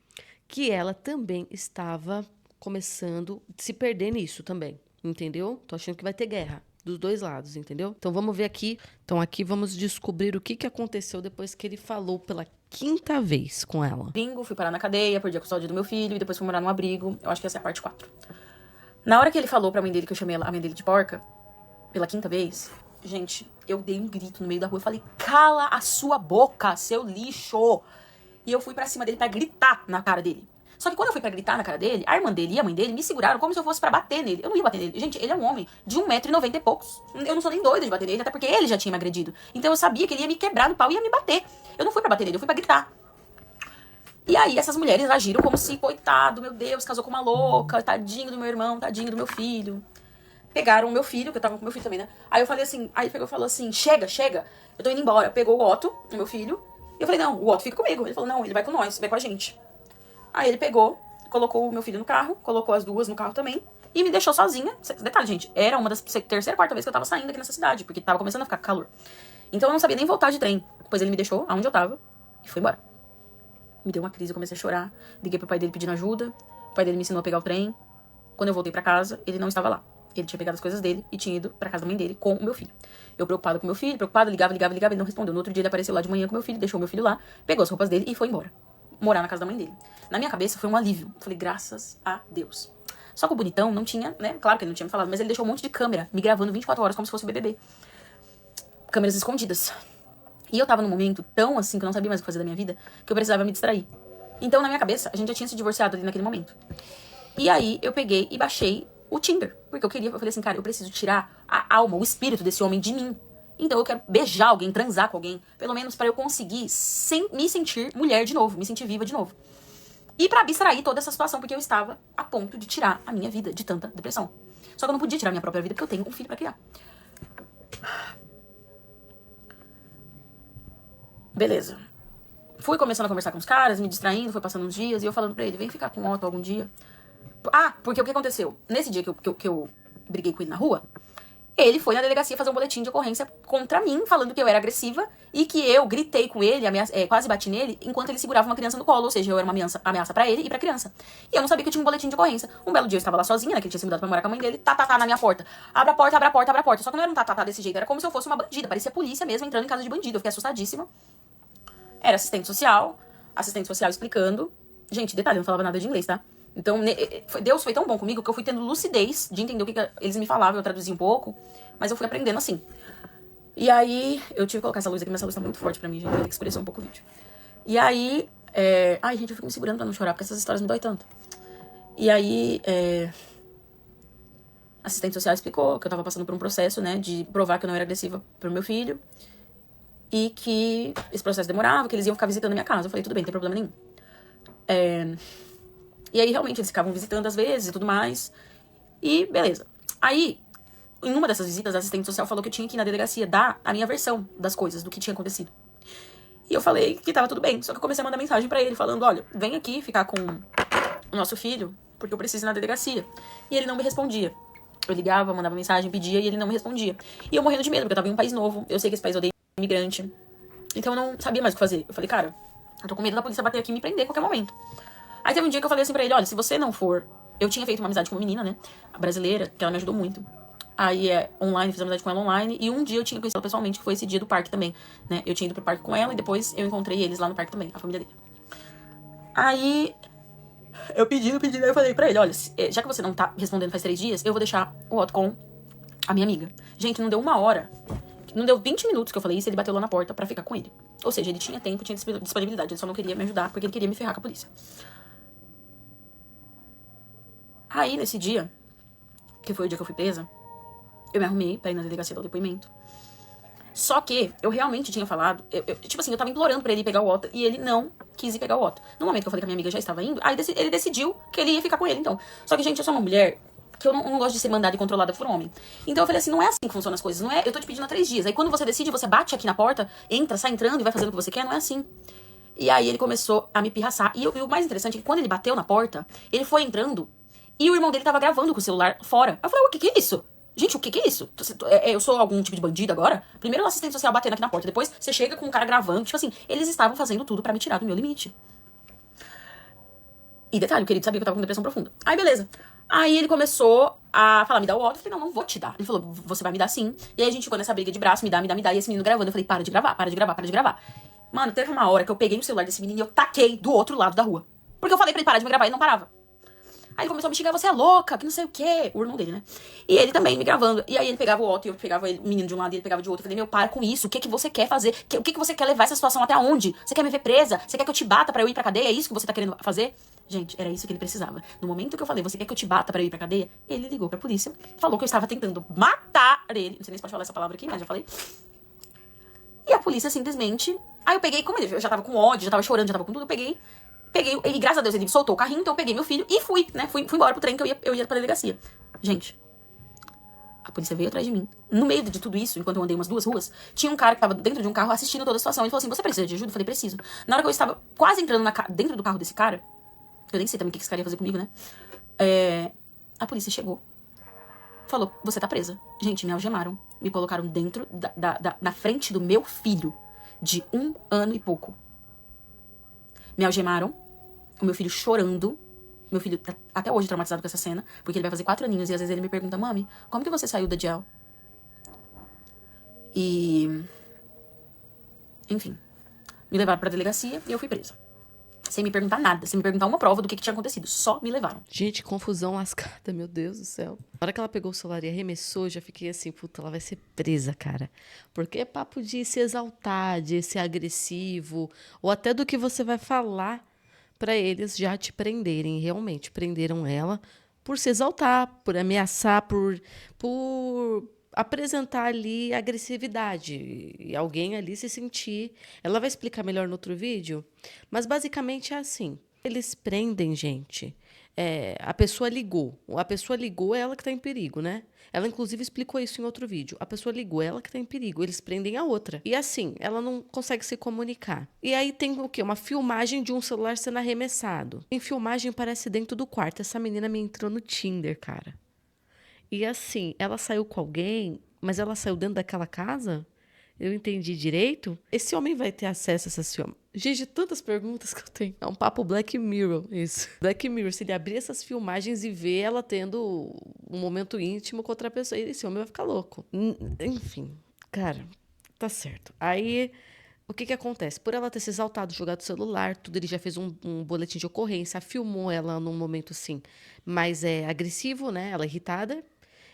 que ela também estava começando a se perder nisso também, entendeu? Tô achando que vai ter guerra dos dois lados, entendeu? Então vamos ver aqui. Então aqui vamos descobrir o que aconteceu depois que ele falou pela 5ª vez com ela. Gringo, fui parar na cadeia, perdi a custódia do meu filho e depois fui morar num abrigo. Eu acho que essa é a parte 4. Na hora que ele falou pra mãe dele que eu chamei a mãe dele de porca, pela 5ª vez, gente, eu dei um grito no meio da rua. Eu falei, cala a sua boca, seu lixo. E eu fui pra cima dele pra gritar na cara dele. Só que quando eu fui pra gritar na cara dele, a irmã dele e a mãe dele me seguraram como se eu fosse pra bater nele. Eu não ia bater nele. Gente, ele é um homem de 1,90 m e poucos. Eu não sou nem doida de bater nele, até porque ele já tinha me agredido. Então eu sabia que ele ia me quebrar no pau e ia me bater. Eu não fui pra bater nele, eu fui pra gritar. E aí essas mulheres agiram como se, coitado, meu Deus, casou com uma louca, tadinho do meu irmão, tadinho do meu filho. Pegaram o meu filho, que eu tava com meu filho também, né? Aí eu falei assim, aí ele pegou e falou assim, chega, eu tô indo embora. Pegou o Otto, o meu filho, e eu falei, não, o Otto fica comigo. Ele falou, não, ele vai com nós, vai com a gente. Aí ele pegou, colocou o meu filho no carro, colocou as duas no carro também, e me deixou sozinha. Detalhe, gente, era uma das 3ª, 4ª vez que eu tava saindo aqui nessa cidade, porque tava começando a ficar calor. Então eu não sabia nem voltar de trem. Depois ele me deixou aonde eu tava e foi embora. Me deu uma crise, eu comecei a chorar. Liguei pro pai dele pedindo ajuda. O pai dele me ensinou a pegar o trem. Quando eu voltei pra casa, ele não estava lá. Ele tinha pegado as coisas dele e tinha ido pra casa da mãe dele com o meu filho. Eu preocupada com o meu filho, ligava, ele não respondeu. No outro dia ele apareceu lá de manhã com o meu filho, deixou o meu filho lá, pegou as roupas dele e foi embora. Morar na casa da mãe dele. Na minha cabeça foi um alívio. Eu falei, graças a Deus. Só que o bonitão não tinha, né? Claro que ele não tinha me falado, mas ele deixou um monte de câmera me gravando 24 horas como se fosse o BBB. Câmeras escondidas. E eu tava num momento tão assim que eu não sabia mais o que fazer da minha vida, que eu precisava me distrair. Então, na minha cabeça, a gente já tinha se divorciado ali naquele momento. E aí, eu peguei e baixei o Tinder. Porque eu falei assim, cara, eu preciso tirar a alma, o espírito desse homem de mim. Então, eu quero beijar alguém, transar com alguém. Pelo menos pra eu conseguir me sentir mulher de novo, me sentir viva de novo. E pra abstrair toda essa situação, porque eu estava a ponto de tirar a minha vida de tanta depressão. Só que eu não podia tirar a minha própria vida, porque eu tenho um filho pra criar. Beleza. Fui começando a conversar com os caras, me distraindo, foi passando uns dias, e eu falando pra ele, vem ficar com o Otto algum dia. Ah, porque o que aconteceu? Nesse dia que eu briguei com ele na rua, Ele foi na delegacia fazer um boletim de ocorrência contra mim, falando que eu era agressiva e que eu gritei com ele, quase bati nele, enquanto ele segurava uma criança no colo. Ou seja, eu era uma ameaça pra ele e pra criança. E eu não sabia que eu tinha um boletim de ocorrência. Um belo dia eu estava lá sozinha, né, que ele tinha se mudado pra morar com a mãe dele, na minha porta. Abra a porta, abra a porta, abra a porta. Só que não era um desse jeito, era como se eu fosse uma bandida. Parecia polícia mesmo entrando em casa de bandido. Eu fiquei assustadíssima. Era assistente social explicando. Gente, detalhe, eu não falava nada de inglês, tá? Então, Deus foi tão bom comigo que eu fui tendo lucidez de entender o que eles me falavam, eu traduzia um pouco, mas eu fui aprendendo assim. E aí, eu tive que colocar essa luz aqui, mas essa luz tá muito forte pra mim, gente, eu vou ter que escurecer um pouco o vídeo. E aí, ai, gente, eu fico me segurando pra não chorar, porque essas histórias me dói tanto. E aí, a assistente social explicou que eu tava passando por um processo, né, de provar que eu não era agressiva pro meu filho, e que esse processo demorava, que eles iam ficar visitando a minha casa. Eu falei, tudo bem, não tem problema nenhum. E aí, realmente, eles ficavam visitando às vezes e tudo mais. E, beleza. Aí, em uma dessas visitas, a assistente social falou que eu tinha que ir na delegacia dar a minha versão das coisas, do que tinha acontecido. E eu falei que tava tudo bem. Só que eu comecei a mandar mensagem pra ele, falando, olha, vem aqui ficar com o nosso filho, porque eu preciso ir na delegacia. E ele não me respondia. Eu ligava, mandava mensagem, pedia, e ele não me respondia. E eu morrendo de medo, porque eu tava em um país novo. Eu sei que esse país odeia imigrante. Então eu não sabia mais o que fazer. Eu falei, cara, eu tô com medo da polícia bater aqui e me prender a qualquer momento. Aí teve um dia que eu falei assim pra ele, olha, se você não for... Eu tinha feito uma amizade com uma menina, né, a brasileira, que ela me ajudou muito. Aí online, fiz amizade com ela online. E um dia eu tinha conhecido ela pessoalmente, que foi esse dia do parque também, né. Eu tinha ido pro parque com ela e depois eu encontrei eles lá no parque também, a família dele. Aí eu pedi, aí eu falei pra ele, olha, já que você não tá respondendo faz 3 dias, eu vou deixar o Otto com a minha amiga. Gente, não deu 1 hora, não deu 20 minutos que eu falei isso, ele bateu lá na porta pra ficar com ele. Ou seja, ele tinha tempo, tinha disponibilidade, ele só não queria me ajudar porque ele queria me ferrar com a polícia. Aí, nesse dia, que foi o dia que eu fui presa, eu me arrumei pra ir na delegacia dar o depoimento. Só que eu realmente tinha falado, tipo assim, eu tava implorando pra ele ir pegar o Otto, e ele não quis ir pegar o Otto. No momento que eu falei que a minha amiga já estava indo, aí ele decidiu que ele ia ficar com ele, então. Só que, gente, eu sou uma mulher que eu não gosto de ser mandada e controlada por homem. Então eu falei assim, não é assim que funcionam as coisas, não é, eu tô te pedindo há 3 dias. Aí quando você decide, você bate aqui na porta, entra, sai entrando e vai fazendo o que você quer, não é assim. E aí ele começou a me pirraçar. E o mais interessante é que quando ele bateu na porta, ele foi entrando e o irmão dele tava gravando com o celular fora. Aí eu falei, o que é isso? Gente, o que é isso? Eu sou algum tipo de bandido agora? Primeiro o assistente social batendo aqui na porta, depois você chega com um cara gravando. Tipo assim, eles estavam fazendo tudo pra me tirar do meu limite. E detalhe, o querido sabia que eu tava com depressão profunda. Aí, beleza. Aí ele começou a falar, me dá o Otto. Eu falei, não vou te dar. Ele falou, você vai me dar sim. E aí a gente ficou nessa briga de braço, me dá. E esse menino gravando. Eu falei, para de gravar. Mano, teve uma hora que eu peguei o celular desse menino e eu taquei do outro lado da rua. Porque eu falei pra ele parar de me gravar e ele não parava. Aí ele começou a me xingar, você é louca, que não sei o quê. O irmão dele, né? E ele também me gravando. E aí ele pegava o Otto e eu pegava o menino de um lado e ele pegava de outro. Eu falei, meu, para com isso. O que você quer fazer? O que você quer levar essa situação até onde? Você quer me ver presa? Você quer que eu te bata pra eu ir pra cadeia? É isso que você tá querendo fazer? Gente, era isso que ele precisava. No momento que eu falei, você quer que eu te bata pra eu ir pra cadeia? Ele ligou pra polícia, falou que eu estava tentando matar ele. Não sei nem se pode falar essa palavra aqui, mas já falei. E a polícia simplesmente... Aí eu peguei, como eu já tava com ódio, já tava chorando, já tava com tudo, eu peguei, e graças a Deus ele soltou o carrinho, então eu peguei meu filho e fui, né? Fui embora pro trem que eu ia pra delegacia. Gente, a polícia veio atrás de mim. No meio de tudo isso, enquanto eu andei umas 2 ruas, tinha um cara que tava dentro de um carro assistindo toda a situação. Ele falou assim, você precisa de ajuda? Eu falei, preciso. Na hora que eu estava quase entrando dentro do carro desse cara, eu nem sei também o que esse cara ia fazer comigo, né? A polícia chegou. Falou, você tá presa. Gente, me algemaram. Me colocaram dentro na frente do meu filho, de 1 ano e pouco. Me algemaram. O meu filho chorando. Meu filho tá até hoje traumatizado com essa cena, porque ele vai fazer 4 aninhos e às vezes ele me pergunta, mami, como que você saiu da jail? E... enfim. Me levaram pra delegacia e eu fui presa. Sem me perguntar nada, sem me perguntar uma prova do que tinha acontecido. Só me levaram. Gente, confusão lascada, meu Deus do céu. Na hora que ela pegou o celular e arremessou, eu já fiquei assim, puta, ela vai ser presa, cara. Porque é papo de se exaltar, de ser agressivo, ou até do que você vai falar pra eles já te prenderem. Realmente, prenderam ela por se exaltar, por ameaçar, por apresentar ali agressividade e alguém ali se sentir. Ela vai explicar melhor no outro vídeo, mas basicamente é assim. Eles prendem, gente. A pessoa ligou. A pessoa ligou, é ela que está em perigo, né? Ela, inclusive, explicou isso em outro vídeo. A pessoa ligou, é ela que está em perigo. Eles prendem a outra. E assim, ela não consegue se comunicar. E aí tem o quê? Uma filmagem de um celular sendo arremessado. Em filmagem parece dentro do quarto. Essa menina me entrou no Tinder, cara. E assim, ela saiu com alguém, mas ela saiu dentro daquela casa? Eu entendi direito? Esse homem vai ter acesso a essas filmagens? Gente, tantas perguntas que eu tenho. É um papo Black Mirror, isso. Black Mirror, se ele abrir essas filmagens e ver ela tendo um momento íntimo com outra pessoa, esse homem vai ficar louco. Enfim, cara, tá certo. Aí, o que que acontece? Por ela ter se exaltado, jogado o celular, tudo, ele já fez um boletim de ocorrência, filmou ela num momento, assim, mais agressivo, né? Ela irritada.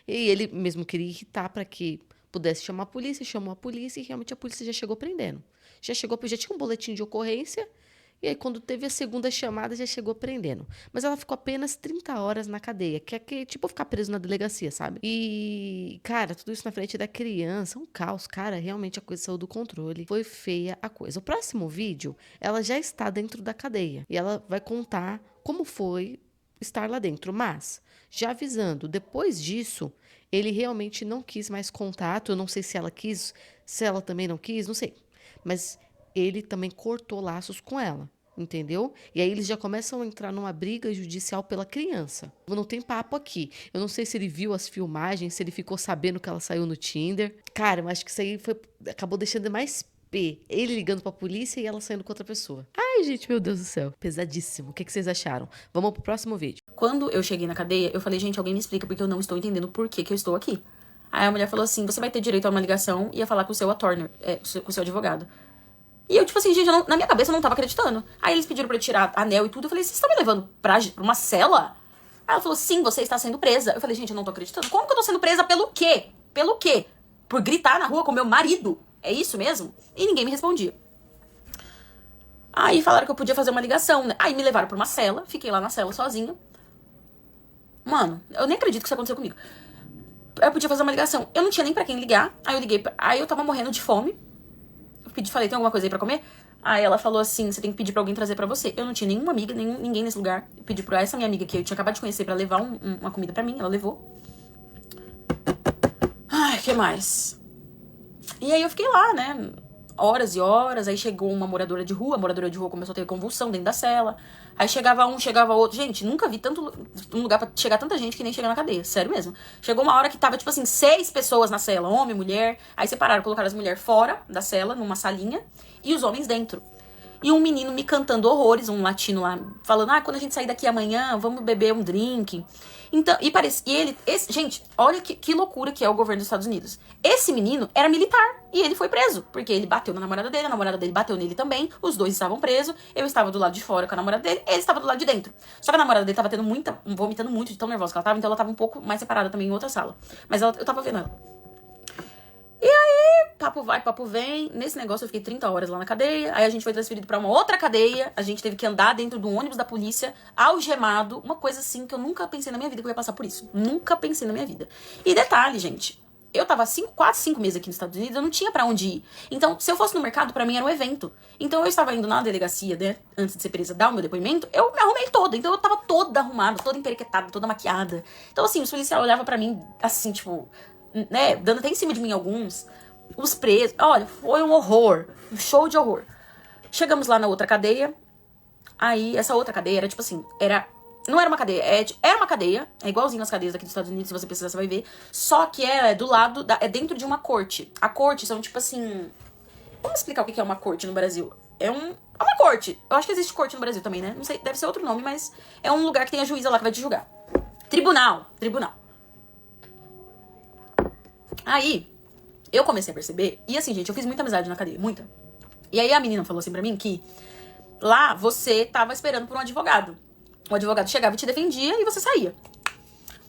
E ele mesmo queria irritar para que pudesse chamar a polícia, chamou a polícia e realmente a polícia já chegou prendendo. Já tinha um boletim de ocorrência e aí quando teve a segunda chamada já chegou prendendo. Mas ela ficou apenas 30 horas na cadeia, que é tipo ficar preso na delegacia, sabe? E, cara, tudo isso na frente da criança, um caos, cara, realmente a coisa saiu do controle. Foi feia a coisa. O próximo vídeo, ela já está dentro da cadeia e ela vai contar como foi estar lá dentro, mas já avisando, depois disso, ele realmente não quis mais contato. Eu não sei se ela quis, se ela também não quis, não sei. Mas ele também cortou laços com ela, entendeu? E aí eles já começam a entrar numa briga judicial pela criança. Não tem papo aqui. Eu não sei se ele viu as filmagens, se ele ficou sabendo que ela saiu no Tinder. Cara, eu acho que isso aí acabou deixando mais P. Ele ligando pra polícia e ela saindo com outra pessoa. Ai, gente, meu Deus do céu. Pesadíssimo. O que vocês acharam? Vamos pro próximo vídeo. Quando eu cheguei na cadeia, eu falei, gente, alguém me explica porque eu não estou entendendo por que eu estou aqui. Aí a mulher falou assim, você vai ter direito a uma ligação e a falar com o seu attorney, com o seu advogado. E eu, tipo assim, gente, na minha cabeça eu não tava acreditando. Aí eles pediram pra eu tirar anel e tudo. Eu falei, vocês estão me levando pra uma cela? Aí ela falou, sim, você está sendo presa. Eu falei, gente, eu não tô acreditando. Como que eu tô sendo presa? Pelo quê? Pelo quê? Por gritar na rua com meu marido? É isso mesmo? E ninguém me respondia. Aí falaram que eu podia fazer uma ligação, né? Aí me levaram pra uma cela. Fiquei lá na cela sozinha. Mano, eu nem acredito que isso aconteceu comigo. Eu podia fazer uma ligação. Eu não tinha nem pra quem ligar. Aí eu liguei. Aí eu tava morrendo de fome. Falei, tem alguma coisa aí pra comer? Aí ela falou assim, você tem que pedir pra alguém trazer pra você. Eu não tinha nenhuma amiga, ninguém nesse lugar. Eu pedi pra essa minha amiga que eu tinha acabado de conhecer pra levar uma comida pra mim. Ela levou. Ai, que mais? E aí eu fiquei lá, né? Horas e horas. Aí chegou uma moradora de rua. A moradora de rua começou a ter convulsão dentro da cela. Aí chegava um, chegava outro. Gente, nunca vi um lugar pra chegar tanta gente que nem chega na cadeia. Sério mesmo. Chegou uma hora que tava, tipo assim, 6 pessoas na cela. Homem, mulher. Aí separaram, colocaram as mulheres fora da cela, numa salinha. E os homens dentro. E um menino me cantando horrores, um latino lá, falando, quando a gente sair daqui amanhã, vamos beber um drink. Então, gente, olha que loucura que é o governo dos Estados Unidos. Esse menino era militar e ele foi preso, porque ele bateu na namorada dele, a namorada dele bateu nele também, os dois estavam presos, eu estava do lado de fora com a namorada dele, ele estava do lado de dentro. Só que a namorada dele tava vomitando muito de tão nervosa que ela tava, então ela tava um pouco mais separada também em outra sala. Mas eu tava vendo ela. E aí, papo vai, papo vem. Nesse negócio eu fiquei 30 horas lá na cadeia. Aí a gente foi transferido pra uma outra cadeia. A gente teve que andar dentro do ônibus da polícia, algemado. Uma coisa assim que eu nunca pensei na minha vida que eu ia passar por isso. Nunca pensei na minha vida. E detalhe, gente. Eu tava quase 5 meses aqui nos Estados Unidos, eu não tinha pra onde ir. Então, se eu fosse no mercado, pra mim era um evento. Então, eu estava indo na delegacia, né, antes de ser presa, dar o meu depoimento, eu me arrumei toda. Então, eu tava toda arrumada, toda emperequetada, toda maquiada. Então, assim, os policiais olhavam pra mim, assim, tipo, né, dando até em cima de mim alguns. Os presos, olha, foi um horror. Um show de horror. Chegamos lá na outra cadeia. Aí, essa outra cadeia era, tipo assim, não era uma cadeia, era uma cadeia, é igualzinho as cadeias aqui dos Estados Unidos, se você precisar, você vai ver. Só que é do lado, é dentro de uma corte. A corte são, tipo assim... Vamos explicar o que é uma corte no Brasil. É uma corte. Eu acho que existe corte no Brasil também, né? Não sei, deve ser outro nome, mas é um lugar que tem a juíza lá que vai te julgar. Tribunal. Aí, eu comecei a perceber, e assim, gente, eu fiz muita amizade na cadeia, muita. E aí a menina falou assim pra mim que lá você tava esperando por um advogado. O advogado chegava e te defendia e você saía.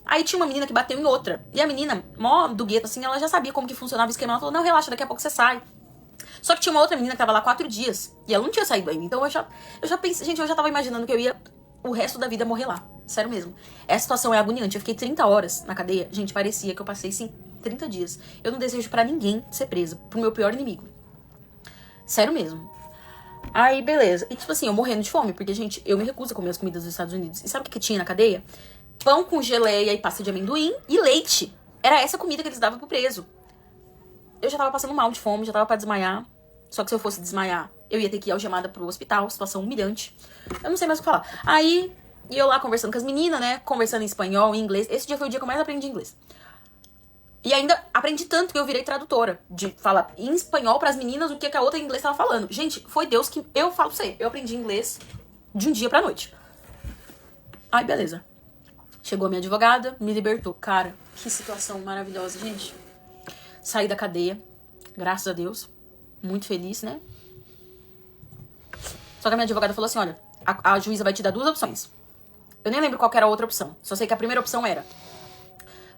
Aí tinha uma menina que bateu em outra. E a menina, mó do gueto, assim, ela já sabia como que funcionava o esquema. Ela falou, não, relaxa, daqui a pouco você sai. Só que tinha uma outra menina que tava lá 4 dias. E ela não tinha saído ainda. Então eu já pensei, gente, eu já tava imaginando que eu ia o resto da vida morrer lá. Sério mesmo. Essa situação é agoniante. Eu fiquei 30 horas na cadeia. Gente, parecia que eu passei, sim, 30 dias. Eu não desejo pra ninguém ser presa. Pro meu pior inimigo. Sério mesmo. Aí, beleza. E tipo assim, eu morrendo de fome. Porque, gente, eu me recuso a comer as comidas dos Estados Unidos. E sabe o que tinha na cadeia? Pão com geleia e pasta de amendoim e leite. Era essa comida que eles davam pro preso. Eu já tava passando mal de fome, já tava pra desmaiar. Só que se eu fosse desmaiar, eu ia ter que ir algemada pro hospital. Situação humilhante. Eu não sei mais o que falar. Aí, E eu lá conversando com as meninas, né? Conversando em espanhol, em inglês. Esse dia foi o dia que eu mais aprendi inglês. E ainda aprendi tanto que eu virei tradutora. De falar em espanhol pras meninas o que a outra em inglês tava falando. Gente, foi Deus que... Eu falo pra você, eu aprendi inglês de um dia pra noite. Aí, beleza. Chegou a minha advogada, me libertou. Cara, que situação maravilhosa, gente. Saí da cadeia, graças a Deus. Muito feliz, né? Só que a minha advogada falou assim, olha, a juíza vai te dar 2 opções. Eu nem lembro qual que era a outra opção. Só sei que a primeira opção era...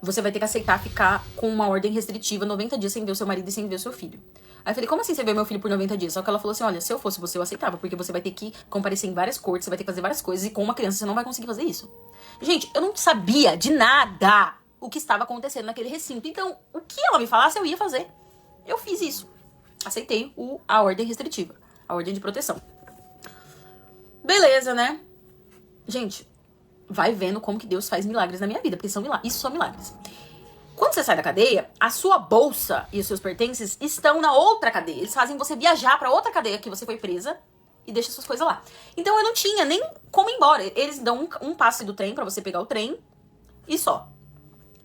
Você vai ter que aceitar ficar com uma ordem restritiva 90 dias sem ver o seu marido e sem ver o seu filho. Aí eu falei, como assim você vê meu filho por 90 dias? Só que ela falou assim, olha, se eu fosse você, eu aceitava. Porque você vai ter que comparecer em várias cortes, você vai ter que fazer várias coisas. E com uma criança você não vai conseguir fazer isso. Gente, eu não sabia de nada o que estava acontecendo naquele recinto. Então, o que ela me falasse, eu ia fazer. Eu fiz isso. Aceitei a ordem restritiva. A ordem de proteção. Beleza, né? Gente, vai vendo como que Deus faz milagres na minha vida. Porque isso são milagres. Quando você sai da cadeia, a sua bolsa e os seus pertences estão na outra cadeia. Eles fazem você viajar pra outra cadeia que você foi presa e deixa suas coisas lá. Então eu não tinha nem como ir embora. Eles dão um passe do trem pra você pegar o trem e só.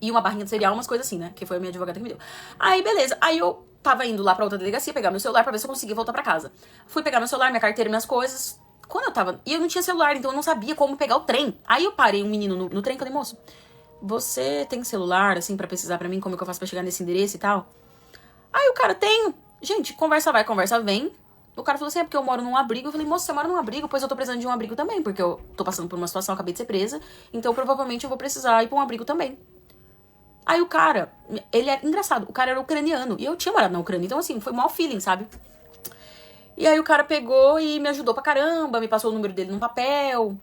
E uma barrinha de cereal, umas coisas assim, né? Que foi a minha advogada que me deu. Aí, beleza. Aí eu tava indo lá pra outra delegacia pegar meu celular pra ver se eu conseguia voltar pra casa. Fui pegar meu celular, minha carteira, minhas coisas. Quando eu tava... E eu não tinha celular, então eu não sabia como pegar o trem. Aí eu parei um menino no trem e falei, moço, você tem celular, assim, pra pesquisar pra mim como é que eu faço pra chegar nesse endereço e tal? Aí o cara, tenho. Gente, conversa vai, conversa vem. O cara falou assim, é porque eu moro num abrigo. Eu falei, moço, você mora num abrigo? Pois eu tô precisando de um abrigo também, porque eu tô passando por uma situação, acabei de ser presa. Então, provavelmente, eu vou precisar ir pra um abrigo também. Aí o cara, ele é engraçado, o cara era ucraniano. E eu tinha morado na Ucrânia, então assim, foi mau feeling, sabe? E aí o cara pegou e me ajudou pra caramba, me passou o número dele num papel,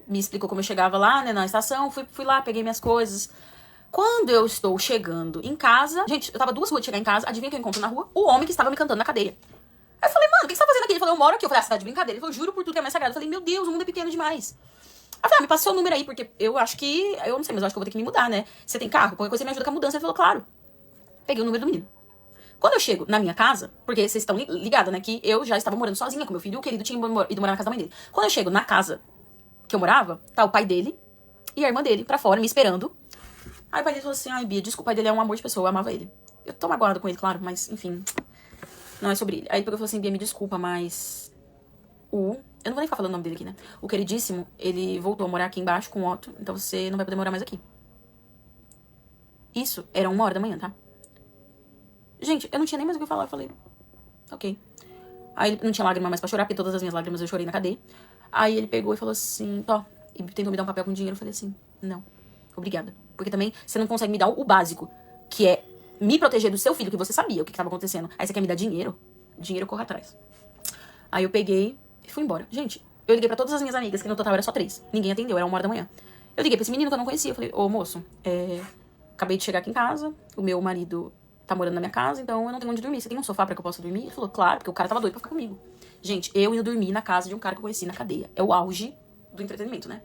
me explicou como eu chegava lá, né, na estação. Fui lá, peguei minhas coisas. Quando eu estou chegando em casa... Gente, eu tava 2 ruas de chegar em casa. Adivinha quem eu encontro na rua? O homem que estava me cantando na cadeia. Aí eu falei, mano, o que você tá fazendo aqui? Ele falou, eu moro aqui. Eu falei, ah, você tá de brincadeira. Ele falou, juro por tudo que é mais sagrado. Eu falei, meu Deus, o mundo é pequeno demais. Aí eu falei, me passou o número aí, porque eu acho que... Eu não sei, mas eu acho que eu vou ter que me mudar, né? Você tem carro? Qualquer coisa você me ajuda com a mudança. Ele falou, claro. Peguei o número do menino. Quando eu chego na minha casa, porque vocês estão ligados, né, que eu já estava morando sozinha com meu filho, e o querido tinha ido morar na casa da mãe dele. Quando eu chego na casa que eu morava, tá o pai dele e a irmã dele pra fora, me esperando. Aí o pai dele falou assim, ai, Bia, desculpa, o pai dele é um amor de pessoa, eu amava ele. Eu tô magoada com ele, claro, mas, enfim, não é sobre ele. Aí ele pegou e falou assim, Bia, me desculpa, mas eu não vou nem ficar falando o nome dele aqui, né? O queridíssimo, ele voltou a morar aqui embaixo com o Otto, então você não vai poder morar mais aqui. Isso era 1h da manhã, tá? Gente, eu não tinha nem mais o que falar, eu falei, ok. Aí ele não tinha lágrima mais pra chorar, porque todas as minhas lágrimas eu chorei na cadeia. Aí ele pegou e falou assim, ó, e tentou me dar um papel com dinheiro. Eu falei assim, não, obrigada. Porque também você não consegue me dar o básico, que é me proteger do seu filho, que você sabia o que estava acontecendo. Aí você quer me dar dinheiro? Dinheiro eu corro atrás. Aí eu peguei e fui embora. Gente, eu liguei pra todas as minhas amigas, que no total era só 3. Ninguém atendeu, era 1h da manhã. Eu liguei pra esse menino que eu não conhecia. Eu falei, ô moço, acabei de chegar aqui em casa, o meu marido tá morando na minha casa, então eu não tenho onde dormir. Você tem um sofá pra que eu possa dormir? Ele falou, claro, porque o cara tava doido pra ficar comigo. Gente, eu indo dormir na casa de um cara que eu conheci na cadeia. É o auge do entretenimento, né?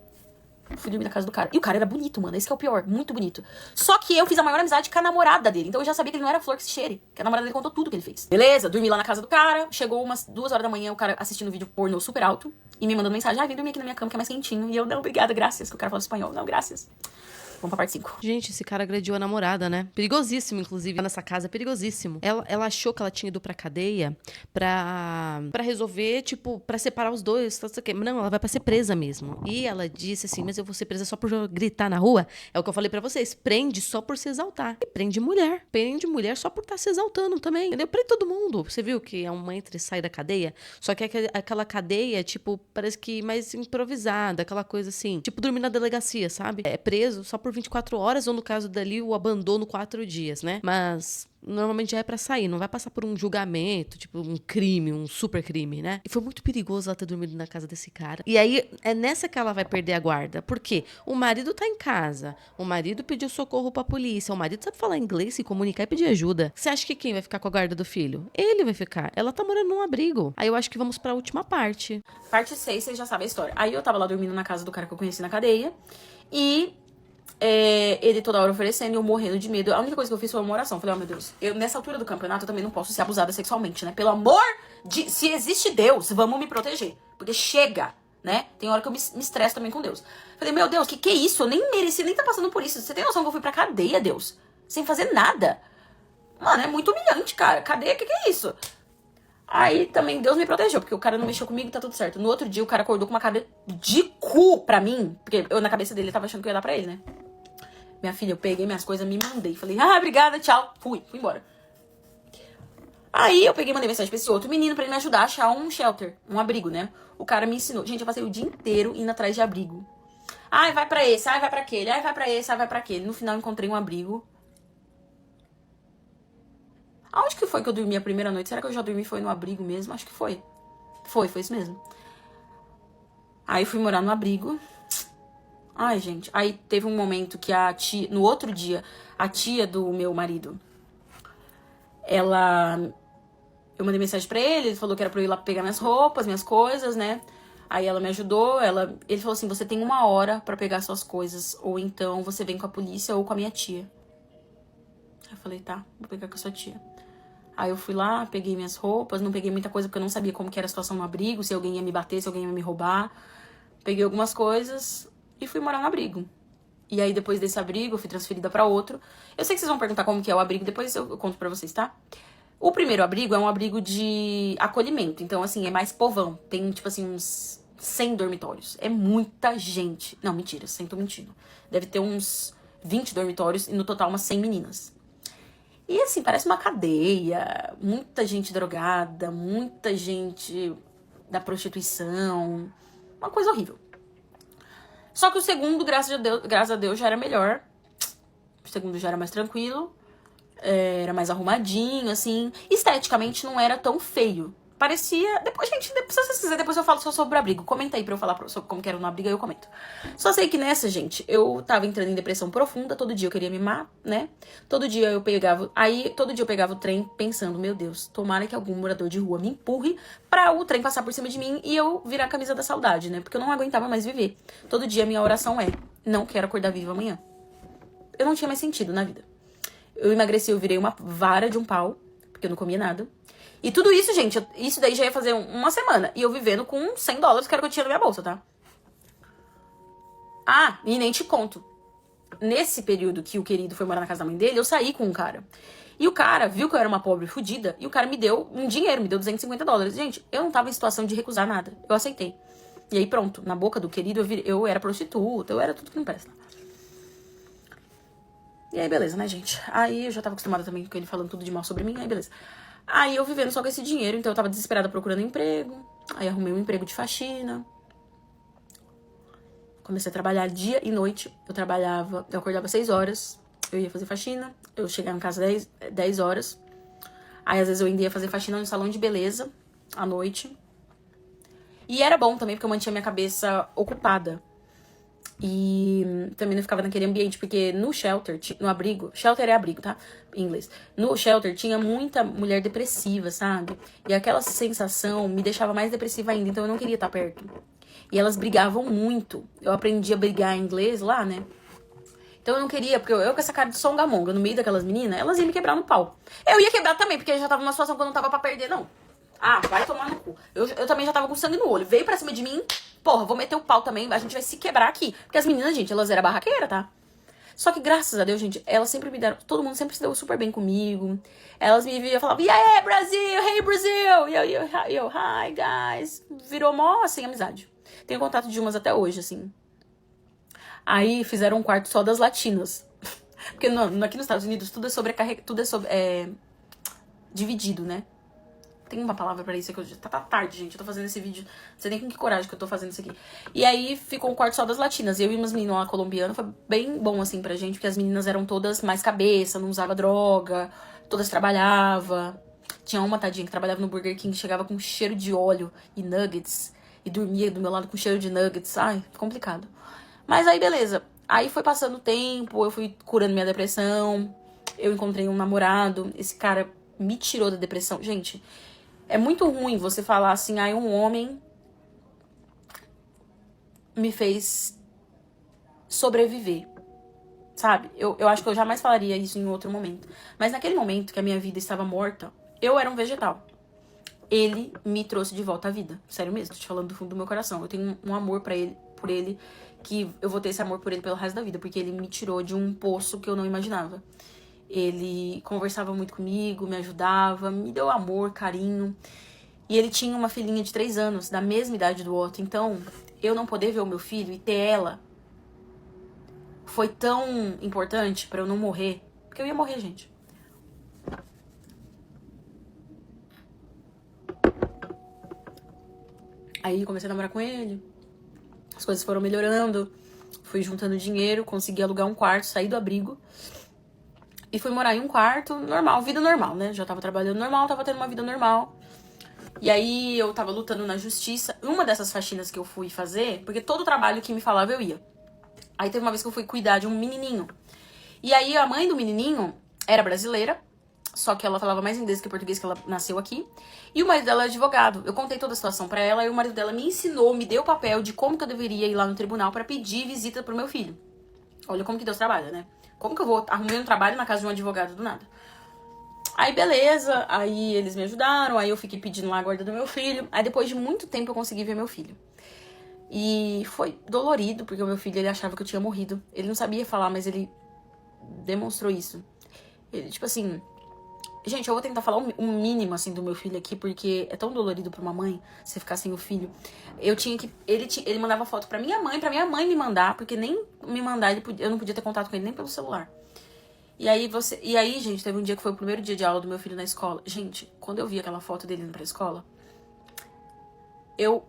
Fui dormir na casa do cara. E o cara era bonito, mano. Esse que é o pior. Muito bonito. Só que eu fiz a maior amizade com a namorada dele. Então eu já sabia que ele não era flor que se cheire. Que a namorada dele contou tudo que ele fez. Beleza, dormi lá na casa do cara. Chegou umas 2h da manhã, o cara assistindo vídeo pornô super alto. E me mandando mensagem. Vem dormir aqui na minha cama que é mais quentinho. E eu, não, obrigada, graças. Que o cara fala espanhol. Não, graças. Vamos pra parte 5. Gente, esse cara agrediu a namorada, né? Perigosíssimo, inclusive, nessa casa. Perigosíssimo. Ela achou que ela tinha ido pra cadeia pra resolver, tipo, pra separar os dois. Não, ela vai pra ser presa mesmo. E ela disse assim, mas eu vou ser presa só por gritar na rua? É o que eu falei pra vocês. Prende só por se exaltar. E prende mulher. Prende mulher só por estar se exaltando também. Entendeu? Prende todo mundo. Você viu que é uma entra e sai da cadeia? Só que aquela cadeia, tipo, parece que mais improvisada. Aquela coisa assim. Tipo, dormir na delegacia, sabe? É preso só por 24 horas, ou no caso dali, o abandono 4 dias, né? Mas normalmente já é pra sair, não vai passar por um julgamento, tipo um crime, um super crime, né? E foi muito perigoso ela ter dormido na casa desse cara. E aí, é nessa que ela vai perder a guarda. Por quê? O marido tá em casa, o marido pediu socorro pra polícia, o marido sabe falar inglês, se comunicar e pedir ajuda. Você acha que quem vai ficar com a guarda do filho? Ele vai ficar. Ela tá morando num abrigo. Aí eu acho que vamos pra última parte. Parte 6, vocês já sabem a história. Aí eu tava lá dormindo na casa do cara que eu conheci na cadeia. E ele toda hora oferecendo e eu morrendo de medo. A única coisa que eu fiz foi uma oração. Falei, meu Deus, nessa altura do campeonato eu também não posso ser abusada sexualmente, né? Pelo amor de... Se existe Deus, vamos me proteger. Porque chega. né? Tem hora que eu me estresso também com Deus. Falei, meu Deus, que é isso? Eu nem mereci, nem tá passando por isso. Você tem noção que eu fui pra cadeia, Deus? Sem fazer nada. Mano, é muito humilhante, cara. Cadeia, que é isso? Aí também Deus me protegeu, porque o cara não mexeu comigo, tá tudo certo. No outro dia o cara acordou com uma cara de cu pra mim, porque eu na cabeça dele tava achando que eu ia dar pra ele, né? Minha filha, eu peguei minhas coisas, me mandei. Falei, obrigada, tchau. Fui embora. Aí eu peguei e mandei mensagem pra esse outro menino pra ele me ajudar a achar um shelter, um abrigo, né? O cara me ensinou. Gente, eu passei o dia inteiro indo atrás de abrigo. Ai, vai pra esse, ai, vai pra aquele, ai, vai pra esse, ai, vai pra aquele. No final eu encontrei um abrigo. Aonde que foi que eu dormi a primeira noite? Será que eu já dormi foi no abrigo mesmo? Acho que foi. Foi isso mesmo. Aí fui morar no abrigo. Ai, gente. Aí teve um momento que a tia... No outro dia, a tia do meu marido... Ela... Eu mandei mensagem pra ele falou que era pra eu ir lá pegar minhas roupas, minhas coisas, né? Aí ela me ajudou, ele falou assim, você tem 1 hora pra pegar suas coisas, ou então você vem com a polícia ou com a minha tia. Aí eu falei, tá, vou pegar com a sua tia. Aí eu fui lá, peguei minhas roupas, não peguei muita coisa porque eu não sabia como que era a situação no abrigo, se alguém ia me bater, se alguém ia me roubar. Peguei algumas coisas e fui morar no abrigo. E aí depois desse abrigo eu fui transferida pra outro. Eu sei que vocês vão perguntar como que é o abrigo, depois eu conto pra vocês, tá? O primeiro abrigo é um abrigo de acolhimento, então assim, é mais povão. Tem tipo assim uns 100 dormitórios. É muita gente. Não, mentira, 100 tô mentindo. Deve ter uns 20 dormitórios e no total umas 100 meninas. E assim, parece uma cadeia, muita gente drogada, muita gente da prostituição, uma coisa horrível. Só que o segundo, graças a Deus, já era melhor. O segundo já era mais tranquilo, era mais arrumadinho, assim. Esteticamente não era tão feio. Parecia... Depois, gente, se vocês quiserem, depois eu falo só sobre o abrigo. Comenta aí pra eu falar sobre como que era no abrigo, aí eu comento. Só sei que nessa, gente, eu tava entrando em depressão profunda. Todo dia eu queria me matar, né? Todo dia eu pegava o trem pensando, meu Deus, tomara que algum morador de rua me empurre pra o trem passar por cima de mim e eu virar a camisa da saudade, né? Porque eu não aguentava mais viver. Todo dia a minha oração é, não quero acordar viva amanhã. Eu não tinha mais sentido na vida. Eu emagreci, eu virei uma vara de um pau, porque eu não comia nada. E tudo isso, gente, isso daí já ia fazer 1 semana. E eu vivendo com $100, que era o que eu tinha na minha bolsa, tá? Ah, e nem te conto. Nesse período que o querido foi morar na casa da mãe dele, eu saí com um cara. E o cara viu que eu era uma pobre fodida. E o cara me deu um dinheiro, me deu $250. Gente, eu não tava em situação de recusar nada. Eu aceitei. E aí pronto, na boca do querido eu era prostituta, eu era tudo que não presta. E aí beleza, né, gente? Aí eu já tava acostumada também com ele falando tudo de mal sobre mim, aí beleza. Aí eu vivendo só com esse dinheiro, então eu tava desesperada procurando emprego. Aí arrumei um emprego de faxina. Comecei a trabalhar dia e noite. Eu acordava 6 horas, eu ia fazer faxina. Eu chegava em casa 10 horas. Aí às vezes eu ainda ia fazer faxina no salão de beleza, à noite. E era bom também, porque eu mantinha minha cabeça ocupada. E também não ficava naquele ambiente, porque no shelter, no abrigo... Shelter é abrigo, tá? Em inglês. No shelter tinha muita mulher depressiva, sabe? E aquela sensação me deixava mais depressiva ainda, então eu não queria estar perto. E elas brigavam muito. Eu aprendi a brigar em inglês lá, né? Então eu não queria, porque eu com essa cara de songamonga no meio daquelas meninas, elas iam me quebrar no pau. Eu ia quebrar também, porque eu já tava numa situação que eu não tava pra perder, não. Ah, vai tomar no cu. Eu também já tava com sangue no olho. Veio pra cima de mim, porra, vou meter o pau também, a gente vai se quebrar aqui. Porque as meninas, gente, elas eram barraqueiras, tá? Só que graças a Deus, gente, elas sempre me deram... Todo mundo sempre se deu super bem comigo. Elas me viam e falavam, yeah, Brasil, hey, Brasil. E eu, hi, guys. Virou mó, assim, amizade. Tenho contato de umas até hoje, assim. Aí fizeram um quarto só das latinas. Porque aqui nos Estados Unidos tudo é dividido, né? Tem uma palavra pra isso, que tá tarde, gente. Eu tô fazendo esse vídeo. Não sei nem com que coragem que eu tô fazendo isso aqui. E aí ficou um quarto só das latinas. Eu e umas meninas lá colombianas. Foi bem bom, assim, pra gente. Porque as meninas eram todas mais cabeça, não usava droga. Todas trabalhavam. Tinha uma tadinha que trabalhava no Burger King. Chegava com cheiro de óleo e nuggets. E dormia do meu lado com cheiro de nuggets. Ai, complicado. Mas aí, beleza. Aí foi passando o tempo. Eu fui curando minha depressão. Eu encontrei um namorado. Esse cara me tirou da depressão. Gente... É muito ruim você falar assim, um homem me fez sobreviver, sabe? Eu acho que eu jamais falaria isso em outro momento. Mas naquele momento que a minha vida estava morta, eu era um vegetal. ele me trouxe de volta à vida. Sério mesmo, tô te falando do fundo do meu coração. Eu tenho um amor por ele, que eu vou ter esse amor por ele pelo resto da vida, porque ele me tirou de um poço que eu não imaginava. Ele conversava muito comigo, me ajudava, me deu amor, carinho. E ele tinha uma filhinha de 3 anos, da mesma idade do Otto. Então, eu não poder ver o meu filho e ter ela foi tão importante pra eu não morrer. Porque eu ia morrer, gente. Aí comecei a namorar com ele. As coisas foram melhorando. Fui juntando dinheiro, consegui alugar um quarto, saí do abrigo. E fui morar em um quarto normal, vida normal, né? Já tava trabalhando normal, tava tendo uma vida normal. E aí eu tava lutando na justiça. Uma dessas faxinas que eu fui fazer, porque todo trabalho que me falava eu ia. Aí teve uma vez que eu fui cuidar de um menininho. E aí a mãe do menininho era brasileira, só que ela falava mais inglês que português, que ela nasceu aqui. E o marido dela é advogado. Eu contei toda a situação pra ela e o marido dela me ensinou, me deu o papel de como que eu deveria ir lá no tribunal pra pedir visita pro meu filho. Olha como que Deus trabalha, né? Como que eu vou arrumar um trabalho na casa de um advogado do nada? Aí beleza, aí eles me ajudaram, aí eu fiquei pedindo lá a guarda do meu filho. Aí depois de muito tempo eu consegui ver meu filho. E foi dolorido, porque o meu filho, ele achava que eu tinha morrido. Ele não sabia falar, mas ele demonstrou isso. Ele, tipo assim... Gente, eu vou tentar falar um mínimo, assim, do meu filho aqui, porque é tão dolorido pra uma mãe você ficar sem o filho. Eu tinha que... Ele mandava foto pra minha mãe me mandar, porque nem me mandar, eu não podia ter contato com ele nem pelo celular. E aí, gente, teve um dia que foi o primeiro dia de aula do meu filho na escola. Gente, quando eu vi aquela foto dele indo pra escola, eu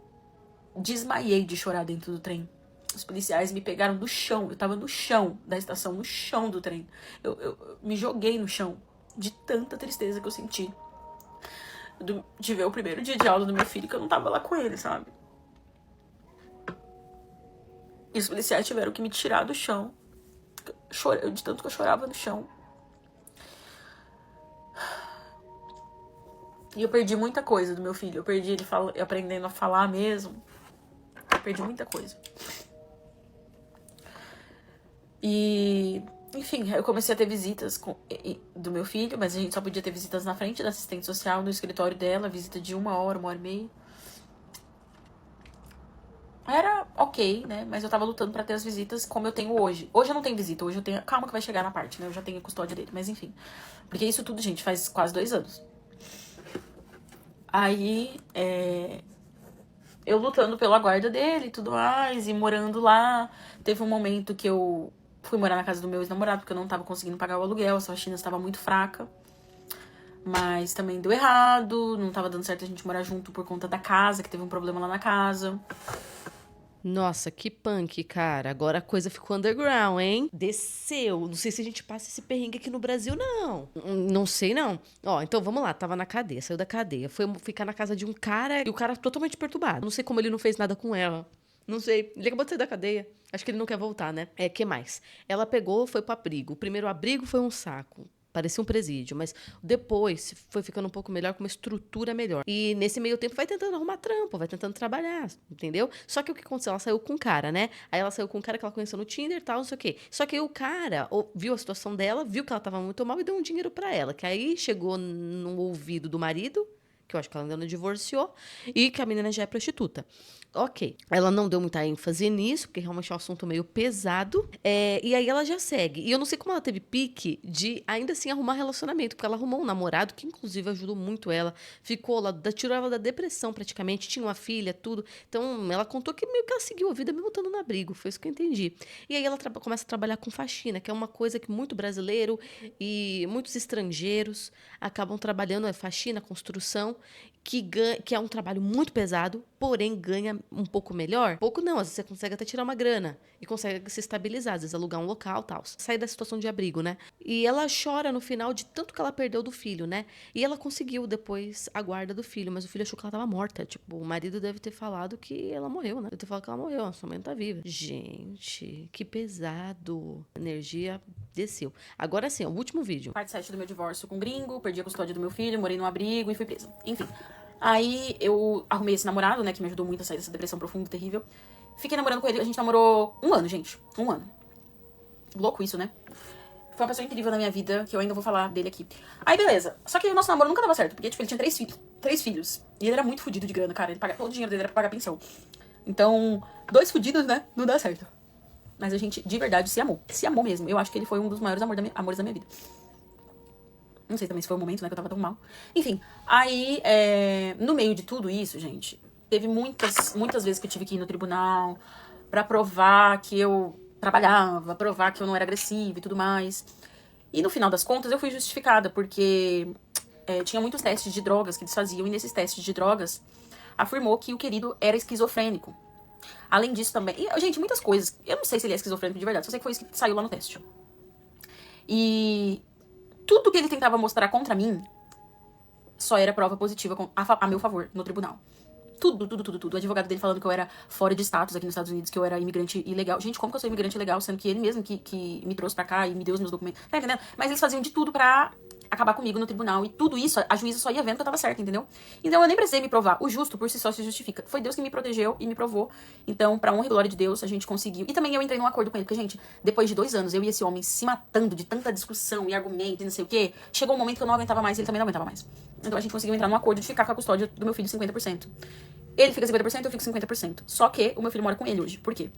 desmaiei de chorar dentro do trem. Os policiais me pegaram do chão. Eu tava no chão da estação, no chão do trem. Eu me joguei no chão de tanta tristeza que eu senti. De ver o primeiro dia de aula do meu filho, que eu não tava lá com ele, sabe? E os policiais tiveram que me tirar do chão. De tanto que eu chorava no chão. E eu perdi muita coisa do meu filho. Eu perdi ele aprendendo a falar mesmo. Eu perdi muita coisa. E... Enfim, eu comecei a ter visitas do meu filho, mas a gente só podia ter visitas na frente da assistente social, no escritório dela, visita de 1 hora, 1h30. Era ok, né? Mas eu tava lutando pra ter as visitas como eu tenho hoje. Hoje eu não tenho visita, hoje eu tenho... Calma que vai chegar na parte, né? Eu já tenho a custódia dele, mas enfim. Porque isso tudo, gente, faz quase 2 anos. Aí, eu lutando pela guarda dele e tudo mais, e morando lá. Teve um momento que eu fui morar na casa do meu ex-namorado, porque eu não tava conseguindo pagar o aluguel, a faxina estava muito fraca. Mas também deu errado, não tava dando certo a gente morar junto por conta da casa, que teve um problema lá na casa. Nossa, que punk, cara. Agora a coisa ficou underground, hein? Desceu. Não sei se a gente passa esse perrengue aqui no Brasil, não. Não sei, não. Ó, então vamos lá. Tava na cadeia, saiu da cadeia. Foi ficar na casa de um cara e o cara totalmente perturbado. Não sei como ele não fez nada com ela. Não sei. Ele acabou de sair da cadeia. Acho que ele não quer voltar, né? Que mais? Ela pegou, foi pro abrigo. O primeiro abrigo foi um saco. Parecia um presídio, mas depois foi ficando um pouco melhor, com uma estrutura melhor. E nesse meio tempo vai tentando arrumar trampo, vai tentando trabalhar, entendeu? Só que o que aconteceu? Ela saiu com um cara, né? Aí ela saiu com um cara que ela conheceu no Tinder e tal, não sei o quê. Só que aí o cara viu a situação dela, viu que ela tava muito mal e deu um dinheiro pra ela. Que aí chegou no ouvido do marido, que eu acho que ela ainda não divorciou, e que a menina já é prostituta. Ok. Ela não deu muita ênfase nisso, porque realmente é um assunto meio pesado. E aí ela já segue. E eu não sei como ela teve pique de ainda assim arrumar relacionamento, porque ela arrumou um namorado que, inclusive, ajudou muito ela. Ficou lá, tirou ela da depressão praticamente, tinha uma filha, tudo. Então, ela contou que meio que ela seguiu a vida mesmo estando no abrigo. Foi isso que eu entendi. E aí ela começa a trabalhar com faxina, que é uma coisa que muito brasileiro e muitos estrangeiros acabam trabalhando, faxina, construção, que é um trabalho muito pesado, porém ganha um pouco melhor. Pouco não, às vezes você consegue até tirar uma grana e consegue se estabilizar, às vezes alugar um local e tal. Sair da situação de abrigo, né? E ela chora no final de tanto que ela perdeu do filho, né? E ela conseguiu depois a guarda do filho, mas o filho achou que ela tava morta. Tipo, o marido deve ter falado que ela morreu, né? Deve ter falado que ela morreu, a sua mãe não tá viva. Gente, que pesado. A energia desceu. Agora sim, o último vídeo. Parte 7 do meu divórcio com o gringo, perdi a custódia do meu filho, morei num abrigo e fui presa. Enfim. Aí eu arrumei esse namorado, né, que me ajudou muito a sair dessa depressão profunda, terrível. Fiquei namorando com ele, a gente namorou 1 ano, gente. 1 ano. Louco isso, né? Foi uma pessoa incrível na minha vida, que eu ainda vou falar dele aqui. Aí, beleza. Só que o nosso namoro nunca dava certo, porque, tipo, ele tinha três filhos. E ele era muito fudido de grana, cara. Ele pagava, todo o dinheiro dele era pra pagar pensão. Então, 2 fudidos, né? Não dá certo. Mas a gente, de verdade, se amou. Se amou mesmo. Eu acho que ele foi um dos maiores amores da minha vida. Não sei também se foi o momento, né, que eu tava tão mal. Enfim, aí, no meio de tudo isso, gente, teve muitas vezes que eu tive que ir no tribunal pra provar que eu trabalhava, provar que eu não era agressiva e tudo mais. E no final das contas, eu fui justificada, porque tinha muitos testes de drogas que eles faziam, e nesses testes de drogas, afirmou que o querido era esquizofrênico. Além disso também... E, gente, muitas coisas. Eu não sei se ele é esquizofrênico de verdade, só sei que foi isso que saiu lá no teste. E tudo que ele tentava mostrar contra mim só era prova positiva a meu favor no tribunal. Tudo. O advogado dele falando que eu era fora de status aqui nos Estados Unidos, que eu era imigrante ilegal. Gente, como que eu sou imigrante ilegal, sendo que ele mesmo que me trouxe pra cá e me deu os meus documentos? Tá entendendo? Mas eles faziam de tudo pra acabar comigo no tribunal. E tudo isso, a juíza só ia vendo que eu tava certa, entendeu? Então eu nem precisei me provar. O justo por si só se justifica. Foi Deus que me protegeu e me provou. Então, pra honra e glória de Deus, a gente conseguiu. E também eu entrei num acordo com ele, porque, gente, depois de 2 anos, eu e esse homem se matando de tanta discussão e argumento e não sei o quê, chegou um momento que eu não aguentava mais e ele também não aguentava mais. Então a gente conseguiu entrar num acordo de ficar com a custódia do meu filho 50%. Ele fica 50%, eu fico 50%. Só que o meu filho mora com ele hoje. Por quê?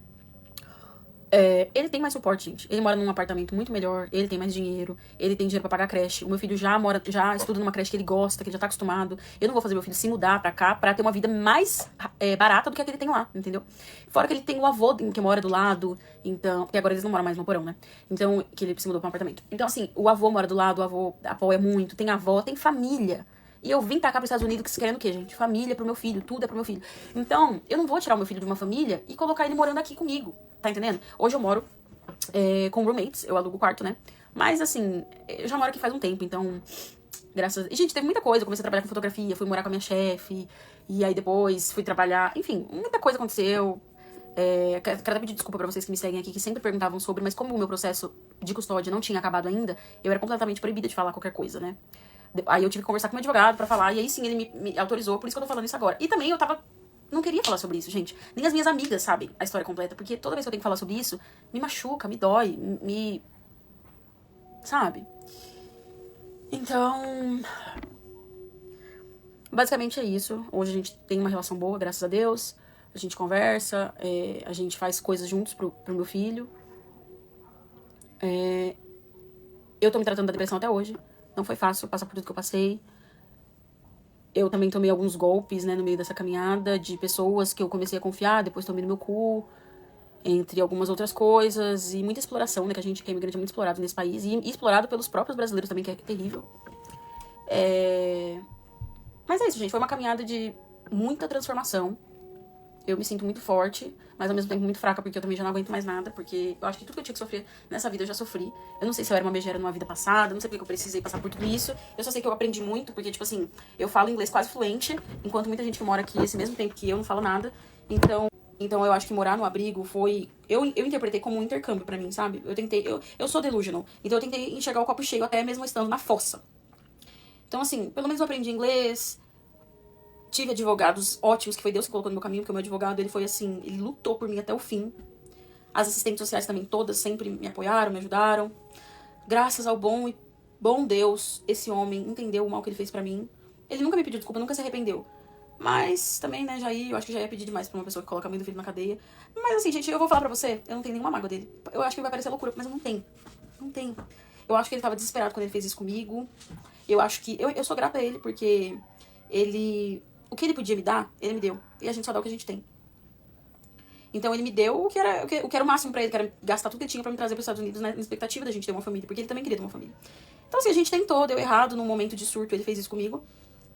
Ele tem mais suporte, gente. Ele mora num apartamento muito melhor, ele tem mais dinheiro, ele tem dinheiro pra pagar creche. O meu filho já estuda numa creche que ele gosta, que ele já tá acostumado. Eu não vou fazer meu filho se mudar pra cá pra ter uma vida mais barata do que a que ele tem lá, entendeu? Fora que ele tem o avô que mora do lado, então... Porque agora eles não moram mais no porão, né? Então, que ele se mudou pra um apartamento. Então, assim, o avô mora do lado, o avô apoia muito, tem avó, tem família. E eu vim pra cá, pros Estados Unidos, querendo o quê, gente? Família pro meu filho, tudo é pro meu filho. Então, eu não vou tirar o meu filho de uma família e colocar ele morando aqui comigo, tá entendendo? Hoje eu moro com roommates, eu alugo o quarto, né? Mas, assim, eu já moro aqui faz um tempo, então... Graças... E, gente, teve muita coisa. Eu comecei a trabalhar com fotografia, fui morar com a minha chefe, e aí depois fui trabalhar... Enfim, muita coisa aconteceu. Quero até pedir desculpa pra vocês que me seguem aqui, que sempre perguntavam sobre, mas como o meu processo de custódia não tinha acabado ainda, eu era completamente proibida de falar qualquer coisa, né? Aí eu tive que conversar com o meu advogado pra falar, e aí sim ele me autorizou, por isso que eu tô falando isso agora. E também eu não queria falar sobre isso, gente. Nem as minhas amigas sabem a história completa, porque toda vez que eu tenho que falar sobre isso, me machuca, me dói, sabe? Então... Basicamente é isso. Hoje a gente tem uma relação boa, graças a Deus. A gente conversa, a gente faz coisas juntos pro meu filho. Eu tô me tratando da depressão até hoje. Não foi fácil passar por tudo que eu passei. Eu também tomei alguns golpes, né, no meio dessa caminhada, de pessoas que eu comecei a confiar, depois tomei no meu cu, entre algumas outras coisas, e muita exploração, né, que a gente que é imigrante é muito explorado nesse país, e explorado pelos próprios brasileiros também, que é terrível. Mas é isso, gente, foi uma caminhada de muita transformação. Eu me sinto muito forte, mas ao mesmo tempo muito fraca, porque eu também já não aguento mais nada, porque eu acho que tudo que eu tinha que sofrer nessa vida eu já sofri. Eu não sei se eu era uma megera numa vida passada, não sei porque eu precisei passar por tudo isso. Eu só sei que eu aprendi muito, porque, tipo assim, eu falo inglês quase fluente, enquanto muita gente que mora aqui esse mesmo tempo que eu não fala nada. Então eu acho que morar no abrigo foi... Eu interpretei como um intercâmbio pra mim, sabe? Eu sou delusional, então eu tentei enxergar o copo cheio até mesmo estando na fossa. Então, assim, pelo menos eu aprendi inglês... Tive advogados ótimos, que foi Deus que colocou no meu caminho, porque o meu advogado, ele foi assim, ele lutou por mim até o fim. As assistentes sociais também, todas, sempre me apoiaram, me ajudaram. Graças ao bom Deus, esse homem entendeu o mal que ele fez pra mim. Ele nunca me pediu desculpa, nunca se arrependeu. Mas também, né, eu acho que já ia pedir demais pra uma pessoa que coloca a mãe do filho na cadeia. Mas assim, gente, eu vou falar pra você, eu não tenho nenhuma mágoa dele. Eu acho que vai parecer loucura, mas eu não tenho. Não tenho. Eu acho que ele tava desesperado quando ele fez isso comigo. Eu acho que... Eu sou grata a ele, porque o que ele podia me dar, ele me deu. E a gente só dá o que a gente tem. Então ele me deu o que era o máximo pra ele, que era gastar tudo que ele tinha pra me trazer pros Estados Unidos, né, na expectativa da gente ter uma família, porque ele também queria ter uma família. Então assim, a gente tentou, deu errado, num momento de surto ele fez isso comigo.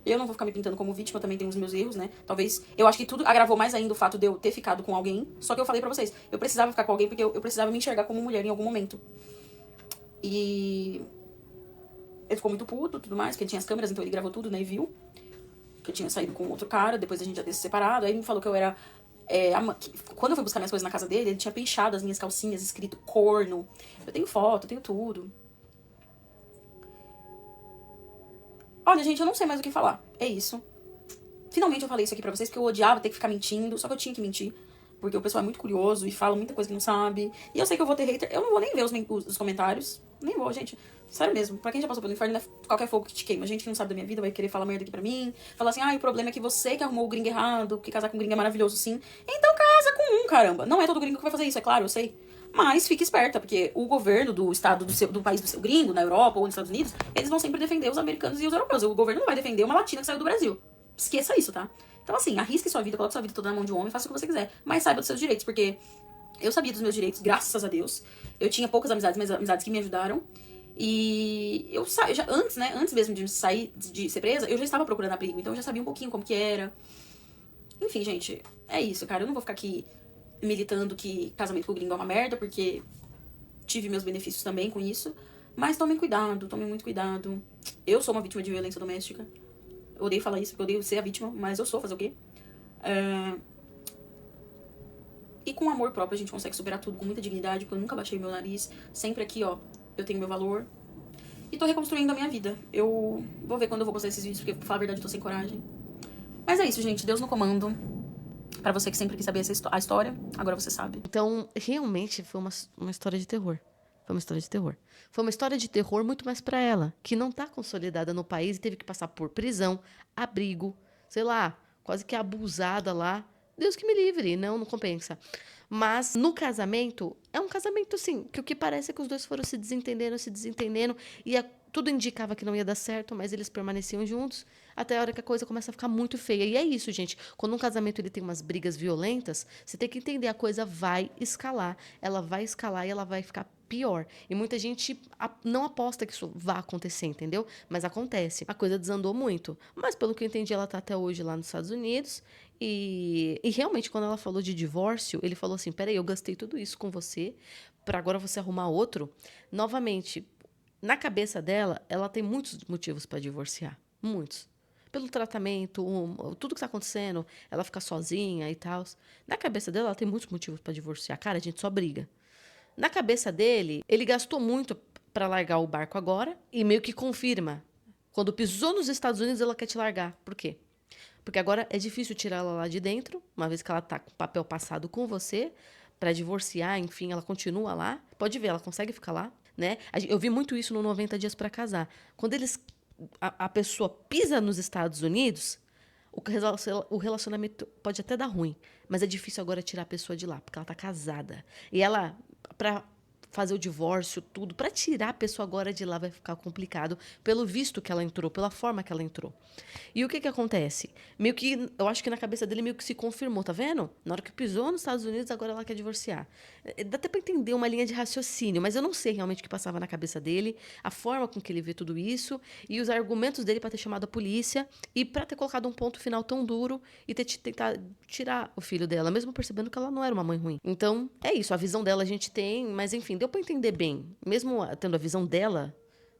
Eu não vou ficar me pintando como vítima, eu também tenho os meus erros, né. Talvez, eu acho que tudo agravou mais ainda o fato de eu ter ficado com alguém. Só que eu falei pra vocês, eu precisava ficar com alguém porque eu precisava me enxergar como mulher em algum momento. E... ele ficou muito puto e tudo mais, porque ele tinha as câmeras, então ele gravou tudo, né, e viu que eu tinha saído com outro cara, depois a gente já ter se separado. Aí ele me falou que eu era... quando eu fui buscar minhas coisas na casa dele, ele tinha penchado as minhas calcinhas, escrito corno. Eu tenho foto, eu tenho tudo. Olha, gente, eu não sei mais o que falar. É isso. Finalmente eu falei isso aqui pra vocês, porque eu odiava ter que ficar mentindo, só que eu tinha que mentir. Porque o pessoal é muito curioso e fala muita coisa que não sabe. E eu sei que eu vou ter hater. Eu não vou nem ver os comentários. Nem vou, gente. Sério mesmo, pra quem já passou pelo inferno, né, qualquer fogo que te queima. Gente que não sabe da minha vida vai querer falar merda aqui pra mim. Falar assim, o problema é que você que arrumou o gringo errado, porque casar com gringo é maravilhoso, sim. Então casa com um, caramba. Não é todo gringo que vai fazer isso, é claro, eu sei. Mas fique esperta, porque o governo do estado do país do seu gringo, na Europa ou nos Estados Unidos, eles vão sempre defender os americanos e os europeus. O governo não vai defender uma latina que saiu do Brasil. Esqueça isso, tá? Então, assim, arrisque sua vida, coloque sua vida toda na mão de um homem, faça o que você quiser. Mas saiba dos seus direitos, porque eu sabia dos meus direitos, graças a Deus. Eu tinha poucas amizades, mas amizades que me ajudaram. E eu já antes, né? Antes mesmo de sair, de ser presa, eu já estava procurando abrigo. Então eu já sabia um pouquinho como que era. Enfim, gente, é isso, cara. Eu não vou ficar aqui militando que casamento com o gringo é uma merda, porque tive meus benefícios também com isso. Mas tomem cuidado, tomem muito cuidado. Eu sou uma vítima de violência doméstica. Eu odeio falar isso, porque eu odeio ser a vítima, mas eu sou, fazer o quê? E com amor próprio a gente consegue superar tudo com muita dignidade, porque eu nunca baixei meu nariz. Sempre aqui, ó, eu tenho meu valor. E tô reconstruindo a minha vida. Eu vou ver quando eu vou postar esses vídeos, porque, pra falar a verdade, eu tô sem coragem. Mas é isso, gente. Deus no comando. Pra você que sempre quis saber a história, agora você sabe. Então, realmente foi uma história de terror. Foi uma história de terror. Foi uma história de terror muito mais pra ela, que não tá consolidada no país e teve que passar por prisão, abrigo, sei lá, quase que abusada lá. Deus que me livre, não compensa. Mas no casamento, é um casamento assim, que o que parece é que os dois foram se desentendendo, e tudo indicava que não ia dar certo, mas eles permaneciam juntos, até a hora que a coisa começa a ficar muito feia. E é isso, gente. Quando um casamento ele tem umas brigas violentas, você tem que entender, a coisa vai escalar. Ela vai escalar e ela vai ficar pior. E muita gente não aposta que isso vá acontecer, entendeu? Mas acontece. A coisa desandou muito. Mas pelo que eu entendi, ela tá até hoje lá nos Estados Unidos. E realmente, quando ela falou de divórcio, ele falou assim: peraí, eu gastei tudo isso com você pra agora você arrumar outro. Novamente, na cabeça dela, ela tem muitos motivos pra divorciar. Muitos. Pelo tratamento, tudo que tá acontecendo, ela fica sozinha e tal. Na cabeça dela, ela tem muitos motivos pra divorciar. Cara, a gente só briga. Na cabeça dele, ele gastou muito pra largar o barco agora e meio que confirma. Quando pisou nos Estados Unidos, ela quer te largar. Por quê? Porque agora é difícil tirar ela lá de dentro, uma vez que ela tá com o papel passado com você, pra divorciar, enfim, ela continua lá. Pode ver, ela consegue ficar lá, né? Eu vi muito isso no 90 Dias pra Casar. Quando a pessoa pisa nos Estados Unidos, o relacionamento pode até dar ruim, mas é difícil agora tirar a pessoa de lá, porque ela tá casada. E ela, pra fazer o divórcio, tudo, pra tirar a pessoa agora de lá vai ficar complicado, pelo visto que ela entrou, pela forma que ela entrou. E o que que acontece? Meio que, eu acho que na cabeça dele meio que se confirmou, tá vendo? Na hora que pisou nos Estados Unidos, agora ela quer divorciar. Dá até pra entender uma linha de raciocínio, mas eu não sei realmente o que passava na cabeça dele, a forma com que ele vê tudo isso, e os argumentos dele pra ter chamado a polícia, e pra ter colocado um ponto final tão duro, e ter tentado tirar o filho dela, mesmo percebendo que ela não era uma mãe ruim. Então, é isso, a visão dela a gente tem, mas enfim, deu pra entender bem. Mesmo tendo a visão dela,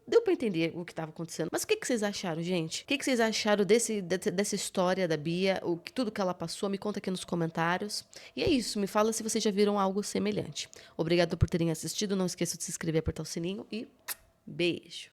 deu pra entender o que estava acontecendo. Mas o que vocês acharam, gente? O que vocês acharam dessa história da Bia? Tudo que ela passou? Me conta aqui nos comentários. E é isso. Me fala se vocês já viram algo semelhante. Obrigada por terem assistido. Não esqueça de se inscrever e apertar o sininho. E beijo.